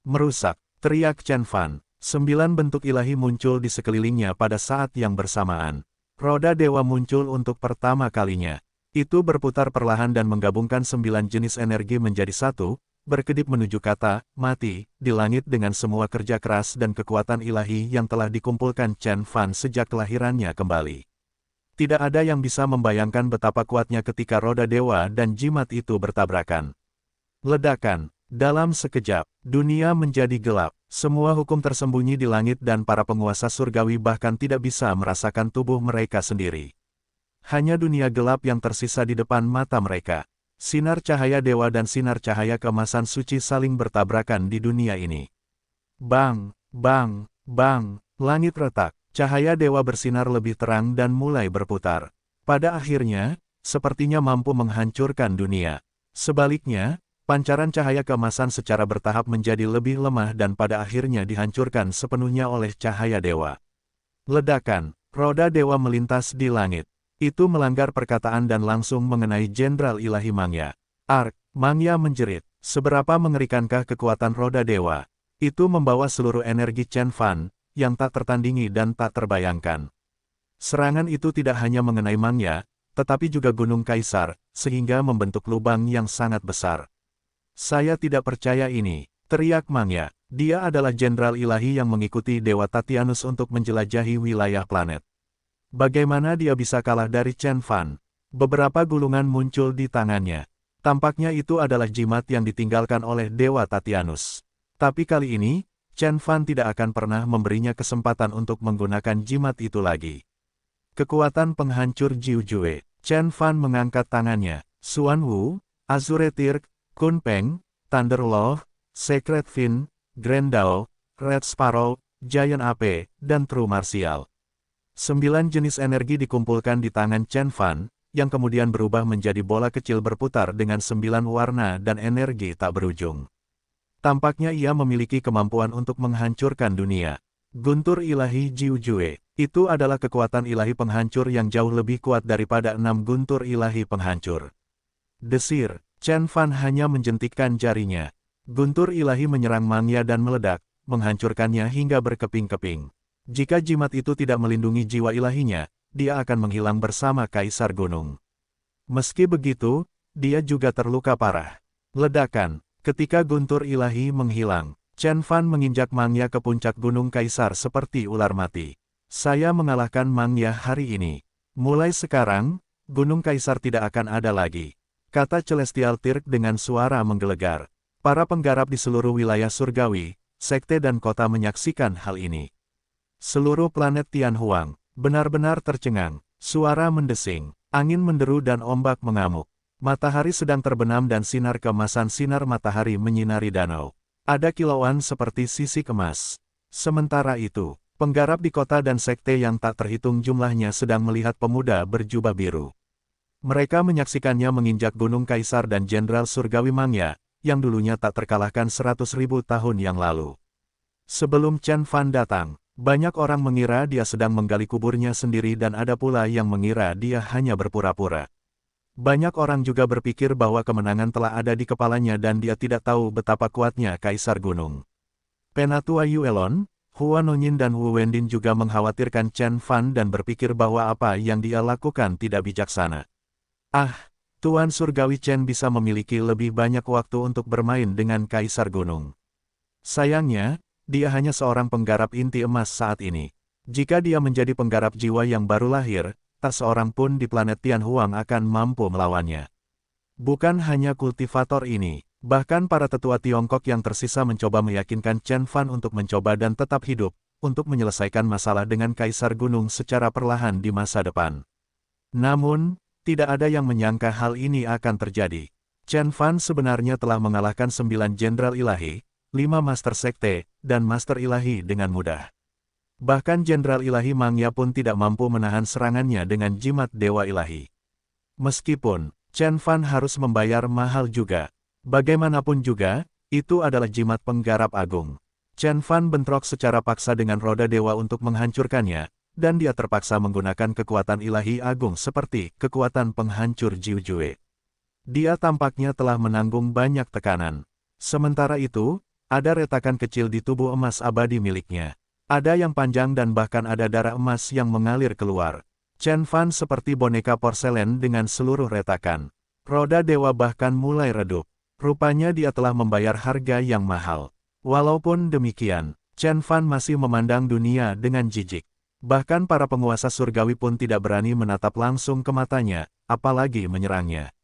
Merusak, teriak Chen Fan. 9 bentuk ilahi muncul di sekelilingnya pada saat yang bersamaan. Roda dewa muncul untuk pertama kalinya. Itu berputar perlahan dan menggabungkan 9 jenis energi menjadi satu, berkedip menuju kata, mati, di langit dengan semua kerja keras dan kekuatan ilahi yang telah dikumpulkan Chen Fan sejak kelahirannya kembali. Tidak ada yang bisa membayangkan betapa kuatnya ketika roda dewa dan jimat itu bertabrakan. Ledakan, dalam sekejap, dunia menjadi gelap, semua hukum tersembunyi di langit dan para penguasa surgawi bahkan tidak bisa merasakan tubuh mereka sendiri. Hanya dunia gelap yang tersisa di depan mata mereka. Sinar cahaya dewa dan sinar cahaya keemasan suci saling bertabrakan di dunia ini. Bang, bang, bang, langit retak, cahaya dewa bersinar lebih terang dan mulai berputar. Pada akhirnya, sepertinya mampu menghancurkan dunia. Sebaliknya, pancaran cahaya keemasan secara bertahap menjadi lebih lemah dan pada akhirnya dihancurkan sepenuhnya oleh cahaya dewa. Ledakan, roda dewa melintas di langit. Itu melanggar perkataan dan langsung mengenai Jenderal Ilahi Mangya. Ark, Mangya menjerit, seberapa mengerikankah kekuatan roda dewa? Itu membawa seluruh energi Chen Fan, yang tak tertandingi dan tak terbayangkan. Serangan itu tidak hanya mengenai Mangya, tetapi juga Gunung Kaisar, sehingga membentuk lubang yang sangat besar. Saya tidak percaya ini, teriak Mangya. Dia adalah Jenderal Ilahi yang mengikuti Dewa Tatianus untuk menjelajahi wilayah planet. Bagaimana dia bisa kalah dari Chen Fan? Beberapa gulungan muncul di tangannya. Tampaknya itu adalah jimat yang ditinggalkan oleh Dewa Tatianus. Tapi kali ini, Chen Fan tidak akan pernah memberinya kesempatan untuk menggunakan jimat itu lagi. Kekuatan penghancur Jiu Jue. Chen Fan mengangkat tangannya. Xuan Wu, Azure Tirk, Kun Peng, Thunder Love, Sacred Fin, Grand Dao, Red Sparrow, Giant Ape, dan True Martial. 9 jenis energi dikumpulkan di tangan Chen Fan, yang kemudian berubah menjadi bola kecil berputar dengan 9 warna dan energi tak berujung. Tampaknya ia memiliki kemampuan untuk menghancurkan dunia. Guntur ilahi Jiu Jue, itu adalah kekuatan ilahi penghancur yang jauh lebih kuat daripada 6 guntur ilahi penghancur. Desir, Chen Fan hanya menjentikkan jarinya. Guntur ilahi menyerang Mangya dan meledak, menghancurkannya hingga berkeping-keping. Jika jimat itu tidak melindungi jiwa ilahinya, dia akan menghilang bersama Kaisar Gunung. Meski begitu, dia juga terluka parah. Ledakan, ketika guntur ilahi menghilang, Chen Fan menginjak Mangya ke puncak Gunung Kaisar seperti ular mati. Saya mengalahkan Mangya hari ini. Mulai sekarang, Gunung Kaisar tidak akan ada lagi, kata Celestial Tirk dengan suara menggelegar. Para penggarap di seluruh wilayah surgawi, sekte dan kota menyaksikan hal ini. Seluruh planet Tianhuang benar-benar tercengang, suara mendesing, angin menderu dan ombak mengamuk. Matahari sedang terbenam dan sinar keemasan sinar matahari menyinari danau. Ada kilauan seperti sisik emas. Sementara itu, penggarap di kota dan sekte yang tak terhitung jumlahnya sedang melihat pemuda berjubah biru. Mereka menyaksikannya menginjak Gunung Kaisar dan Jenderal Surgawi Mangya, yang dulunya tak terkalahkan 100.000 tahun yang lalu. Sebelum Chen Fan datang, banyak orang mengira dia sedang menggali kuburnya sendiri dan ada pula yang mengira dia hanya berpura-pura. Banyak orang juga berpikir bahwa kemenangan telah ada di kepalanya dan dia tidak tahu betapa kuatnya Kaisar Gunung. Penatua Yuelon, Hua Nonyin dan Wu Wendin juga mengkhawatirkan Chen Fan dan berpikir bahwa apa yang dia lakukan tidak bijaksana. Ah, Tuan Surgawi Chen bisa memiliki lebih banyak waktu untuk bermain dengan Kaisar Gunung. Sayangnya, dia hanya seorang penggarap inti emas saat ini. Jika dia menjadi penggarap jiwa yang baru lahir, tak seorang pun di planet Tianhuang akan mampu melawannya. Bukan hanya kultivator ini, bahkan para tetua Tiongkok yang tersisa mencoba meyakinkan Chen Fan untuk mencoba dan tetap hidup, untuk menyelesaikan masalah dengan Kaisar Gunung secara perlahan di masa depan. Namun, tidak ada yang menyangka hal ini akan terjadi. Chen Fan sebenarnya telah mengalahkan 9 Jenderal Ilahi, 5 Master Sekte, dan Master Ilahi dengan mudah. Bahkan Jenderal Ilahi Mangya pun tidak mampu menahan serangannya dengan jimat Dewa Ilahi. Meskipun, Chen Fan harus membayar mahal juga. Bagaimanapun juga, itu adalah jimat penggarap agung. Chen Fan bentrok secara paksa dengan roda dewa untuk menghancurkannya, dan dia terpaksa menggunakan kekuatan ilahi agung seperti kekuatan penghancur Jiu Jue. Dia tampaknya telah menanggung banyak tekanan. Sementara itu, ada retakan kecil di tubuh emas abadi miliknya. Ada yang panjang dan bahkan ada darah emas yang mengalir keluar. Chen Fan seperti boneka porselen dengan seluruh retakan. Roda dewa bahkan mulai redup. Rupanya dia telah membayar harga yang mahal. Walaupun demikian, Chen Fan masih memandang dunia dengan jijik. Bahkan para penguasa surgawi pun tidak berani menatap langsung ke matanya, apalagi menyerangnya.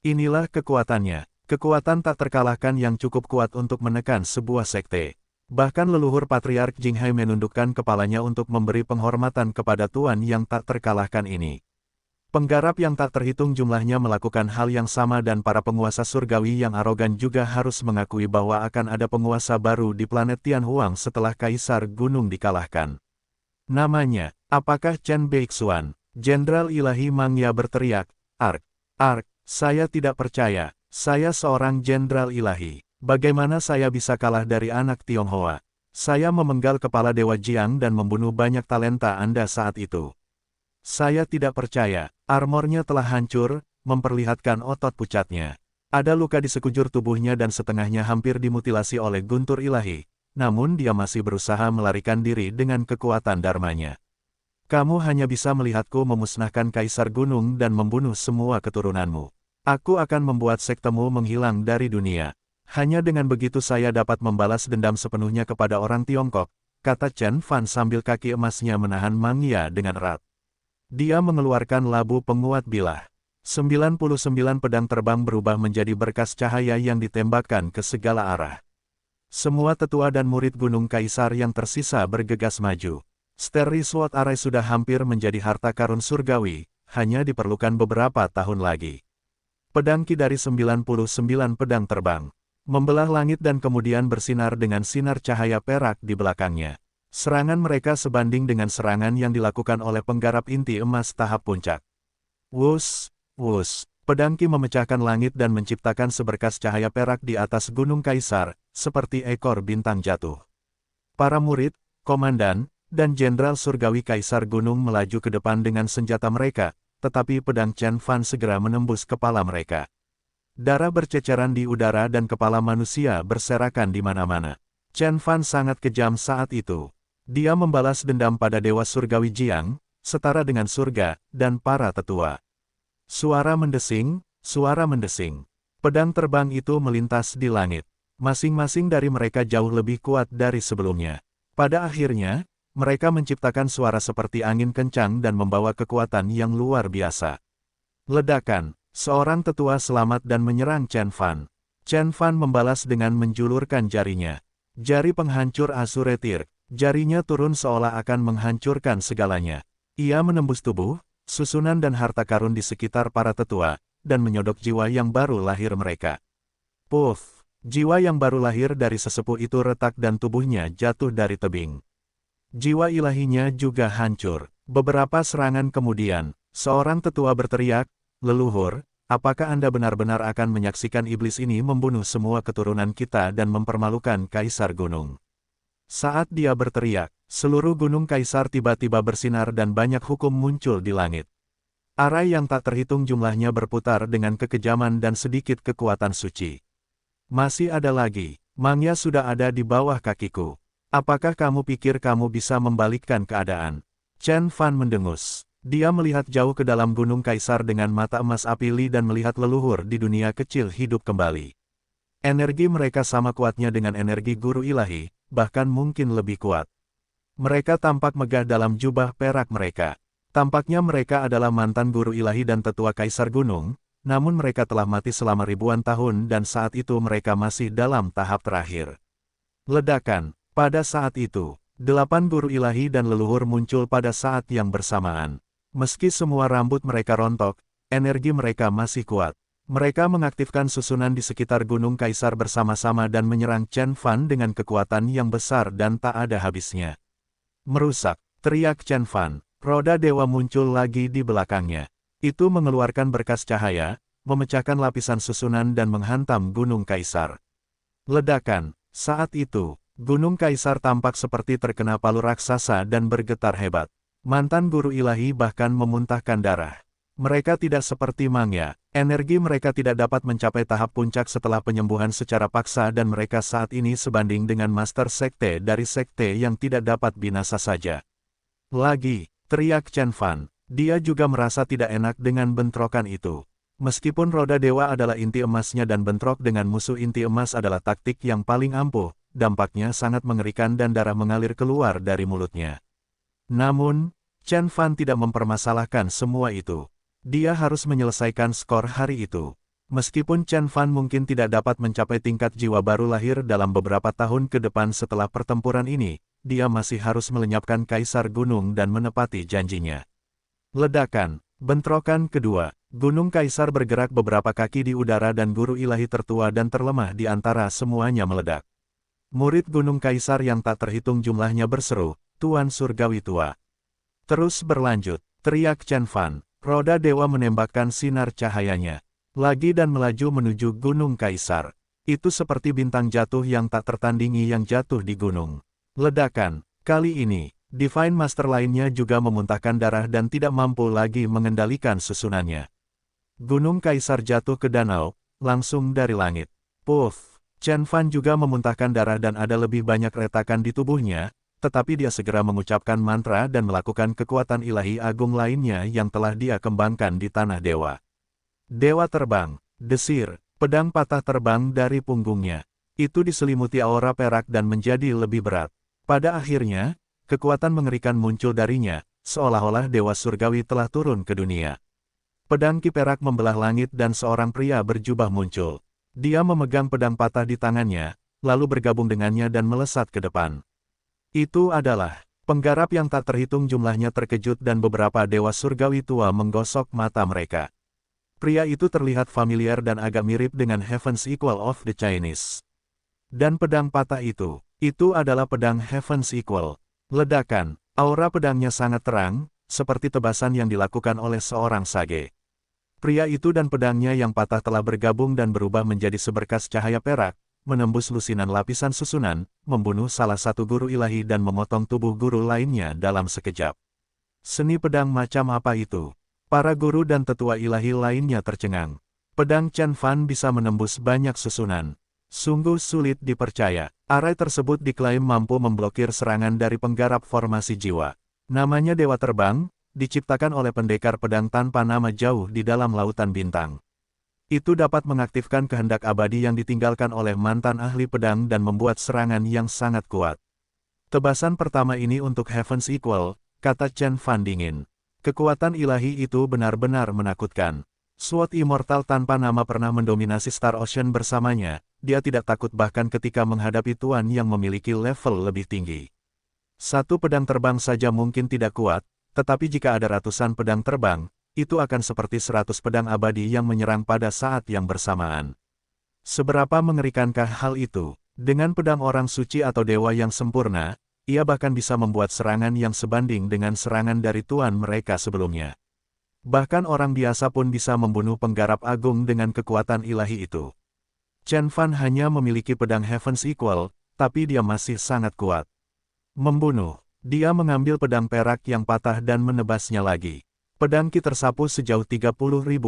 Inilah kekuatannya, kekuatan tak terkalahkan yang cukup kuat untuk menekan sebuah sekte. Bahkan leluhur Patriark Jinghai menundukkan kepalanya untuk memberi penghormatan kepada Tuan yang tak terkalahkan ini. Penggarap yang tak terhitung jumlahnya melakukan hal yang sama dan para penguasa surgawi yang arogan juga harus mengakui bahwa akan ada penguasa baru di planet Tianhuang setelah Kaisar Gunung dikalahkan. Namanya, apakah Chen Beixuan? Jenderal Ilahi Mangya berteriak, "Ark, Ark, saya tidak percaya, saya seorang Jenderal Ilahi. Bagaimana saya bisa kalah dari anak Tionghoa? Saya memenggal kepala Dewa Jiang dan membunuh banyak talenta Anda saat itu. Saya tidak percaya, armornya telah hancur, memperlihatkan otot pucatnya. Ada luka di sekujur tubuhnya dan setengahnya hampir dimutilasi oleh guntur ilahi, namun dia masih berusaha melarikan diri dengan kekuatan dharmanya. Kamu hanya bisa melihatku memusnahkan Kaisar Gunung dan membunuh semua keturunanmu. Aku akan membuat sektemu menghilang dari dunia. Hanya dengan begitu saya dapat membalas dendam sepenuhnya kepada orang Tiongkok," kata Chen Fan sambil kaki emasnya menahan Mangya dengan erat. Dia mengeluarkan labu penguat bilah. 99 pedang terbang berubah menjadi berkas cahaya yang ditembakkan ke segala arah. Semua tetua dan murid Gunung Kaisar yang tersisa bergegas maju. Starry Sword Array sudah hampir menjadi harta karun surgawi, hanya diperlukan beberapa tahun lagi. Pedang Ki dari 99 pedang terbang membelah langit dan kemudian bersinar dengan sinar cahaya perak di belakangnya. Serangan mereka sebanding dengan serangan yang dilakukan oleh penggarap inti emas tahap puncak. Wus, wus, pedang Ki memecahkan langit dan menciptakan seberkas cahaya perak di atas Gunung Kaisar, seperti ekor bintang jatuh. Para murid, komandan, dan jenderal surgawi Kaisar Gunung melaju ke depan dengan senjata mereka, tetapi pedang Chen Fan segera menembus kepala mereka. Darah berceceran di udara dan kepala manusia berserakan di mana-mana. Chen Fan sangat kejam saat itu. Dia membalas dendam pada Dewa Surgawi Jiang, setara dengan surga, dan para tetua. Suara mendesing, suara mendesing. Pedang terbang itu melintas di langit. Masing-masing dari mereka jauh lebih kuat dari sebelumnya. Pada akhirnya, mereka menciptakan suara seperti angin kencang dan membawa kekuatan yang luar biasa. Ledakan. Seorang tetua selamat dan menyerang Chen Fan. Chen Fan membalas dengan menjulurkan jarinya. Jari penghancur Asuretir, jarinya turun seolah akan menghancurkan segalanya. Ia menembus tubuh, susunan dan harta karun di sekitar para tetua, dan menyodok jiwa yang baru lahir mereka. Puff, jiwa yang baru lahir dari sesepuh itu retak dan tubuhnya jatuh dari tebing. Jiwa ilahinya juga hancur. Beberapa serangan kemudian, seorang tetua berteriak, "Leluhur, Apakah Anda benar-benar akan menyaksikan iblis ini membunuh semua keturunan kita dan mempermalukan Kaisar Gunung? Saat dia berteriak, seluruh gunung Kaisar tiba-tiba bersinar dan banyak hukum muncul di langit. Arai yang tak terhitung jumlahnya berputar dengan kekejaman dan sedikit kekuatan suci. Masih ada lagi, Mangya sudah ada di bawah kakiku. Apakah kamu pikir kamu bisa membalikkan keadaan? Chen Fan mendengus. Dia melihat jauh ke dalam gunung Kaisar dengan mata emas api Li dan melihat leluhur di dunia kecil hidup kembali. Energi mereka sama kuatnya dengan energi guru ilahi, bahkan mungkin lebih kuat. Mereka tampak megah dalam jubah perak mereka. Tampaknya mereka adalah mantan guru ilahi dan tetua Kaisar Gunung, namun mereka telah mati selama ribuan tahun dan saat itu mereka masih dalam tahap terakhir. Ledakan. Pada saat itu, 8 guru ilahi dan leluhur muncul pada saat yang bersamaan. Meski semua rambut mereka rontok, energi mereka masih kuat. Mereka mengaktifkan susunan di sekitar Gunung Kaisar bersama-sama dan menyerang Chen Fan dengan kekuatan yang besar dan tak ada habisnya. Merusak, teriak Chen Fan. Roda dewa muncul lagi di belakangnya. Itu mengeluarkan berkas cahaya, memecahkan lapisan susunan dan menghantam Gunung Kaisar. Ledakan. Saat itu, Gunung Kaisar tampak seperti terkena palu raksasa dan bergetar hebat. Mantan guru ilahi bahkan memuntahkan darah. Mereka tidak seperti Mangya. Energi mereka tidak dapat mencapai tahap puncak setelah penyembuhan secara paksa dan mereka saat ini sebanding dengan master sekte dari sekte yang tidak dapat binasa saja. Lagi. Teriak Chen Fan. Dia juga merasa tidak enak dengan bentrokan itu. Meskipun roda dewa adalah inti emasnya dan bentrok dengan musuh inti emas adalah taktik yang paling ampuh, dampaknya sangat mengerikan dan darah mengalir keluar dari mulutnya. Namun, Chen Fan tidak mempermasalahkan semua itu. Dia harus menyelesaikan skor hari itu. Meskipun Chen Fan mungkin tidak dapat mencapai tingkat jiwa baru lahir dalam beberapa tahun ke depan setelah pertempuran ini, dia masih harus melenyapkan Kaisar Gunung dan menepati janjinya. Ledakan. Bentrokan kedua. Gunung Kaisar bergerak beberapa kaki di udara dan guru ilahi tertua dan terlemah di antara semuanya meledak. Murid Gunung Kaisar yang tak terhitung jumlahnya berseru, "Tuan Surgawi Tua." Terus berlanjut, teriak Chen Fan. Roda dewa menembakkan sinar cahayanya lagi dan melaju menuju Gunung Kaisar. Itu seperti bintang jatuh yang tak tertandingi yang jatuh di gunung. Ledakan. Kali ini, Divine Master lainnya juga memuntahkan darah dan tidak mampu lagi mengendalikan susunannya. Gunung Kaisar jatuh ke danau, langsung dari langit. Puff! Chen Fan juga memuntahkan darah dan ada lebih banyak retakan di tubuhnya, tetapi dia segera mengucapkan mantra dan melakukan kekuatan ilahi agung lainnya yang telah dia kembangkan di tanah dewa. Dewa terbang, desir, pedang patah terbang dari punggungnya. Itu diselimuti aura perak dan menjadi lebih berat. Pada akhirnya, kekuatan mengerikan muncul darinya, seolah-olah dewa surgawi telah turun ke dunia. Pedang ki perak membelah langit dan seorang pria berjubah muncul. Dia memegang pedang patah di tangannya, lalu bergabung dengannya dan melesat ke depan. Itu adalah penggarap yang tak terhitung jumlahnya terkejut dan beberapa dewa surgawi tua menggosok mata mereka. Pria itu terlihat familiar dan agak mirip dengan Heaven's Equal of the Chinese. Dan pedang patah itu adalah pedang Heaven's Equal. Ledakan, aura pedangnya sangat terang, seperti tebasan yang dilakukan oleh seorang sage. Pria itu dan pedangnya yang patah telah bergabung dan berubah menjadi seberkas cahaya perak, menembus lusinan lapisan susunan, membunuh salah satu guru ilahi dan memotong tubuh guru lainnya dalam sekejap. Seni pedang macam apa itu? Para guru dan tetua ilahi lainnya tercengang. Pedang Chen Fan bisa menembus banyak susunan. Sungguh sulit dipercaya. Arai tersebut diklaim mampu memblokir serangan dari penggarap formasi jiwa. Namanya Dewa Terbang, diciptakan oleh pendekar pedang tanpa nama jauh di dalam lautan bintang. Itu dapat mengaktifkan kehendak abadi yang ditinggalkan oleh mantan ahli pedang dan membuat serangan yang sangat kuat. Tebasan pertama ini untuk Heaven's Equal, kata Chen Fan dingin. Kekuatan ilahi itu benar-benar menakutkan. Sword Immortal tanpa nama pernah mendominasi Star Ocean bersamanya, dia tidak takut bahkan ketika menghadapi tuan yang memiliki level lebih tinggi. Satu pedang terbang saja mungkin tidak kuat, tetapi jika ada ratusan pedang terbang, itu akan seperti 100 pedang abadi yang menyerang pada saat yang bersamaan. Seberapa mengerikankah hal itu? Dengan pedang orang suci atau dewa yang sempurna, ia bahkan bisa membuat serangan yang sebanding dengan serangan dari tuan mereka sebelumnya. Bahkan orang biasa pun bisa membunuh penggarap agung dengan kekuatan ilahi itu. Chen Fan hanya memiliki pedang Heaven's Equal, tapi dia masih sangat kuat. Membunuh. Dia mengambil pedang perak yang patah dan menebasnya lagi. Pedang Qi tersapu sejauh 30.000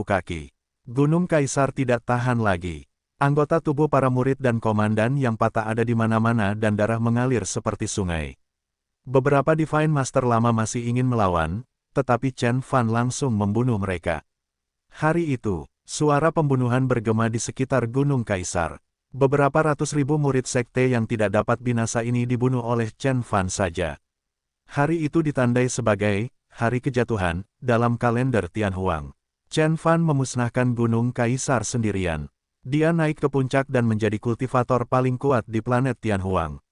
kaki. Gunung Kaisar tidak tahan lagi. Anggota tubuh para murid dan komandan yang patah ada di mana-mana dan darah mengalir seperti sungai. Beberapa Divine Master lama masih ingin melawan, tetapi Chen Fan langsung membunuh mereka. Hari itu, suara pembunuhan bergema di sekitar Gunung Kaisar. Beberapa ratus ribu murid sekte yang tidak dapat binasa ini dibunuh oleh Chen Fan saja. Hari itu ditandai sebagai Hari Kejatuhan dalam kalender Tianhuang. Chen Fan memusnahkan Gunung Kaisar sendirian. Dia naik ke puncak dan menjadi kultivator paling kuat di planet Tianhuang.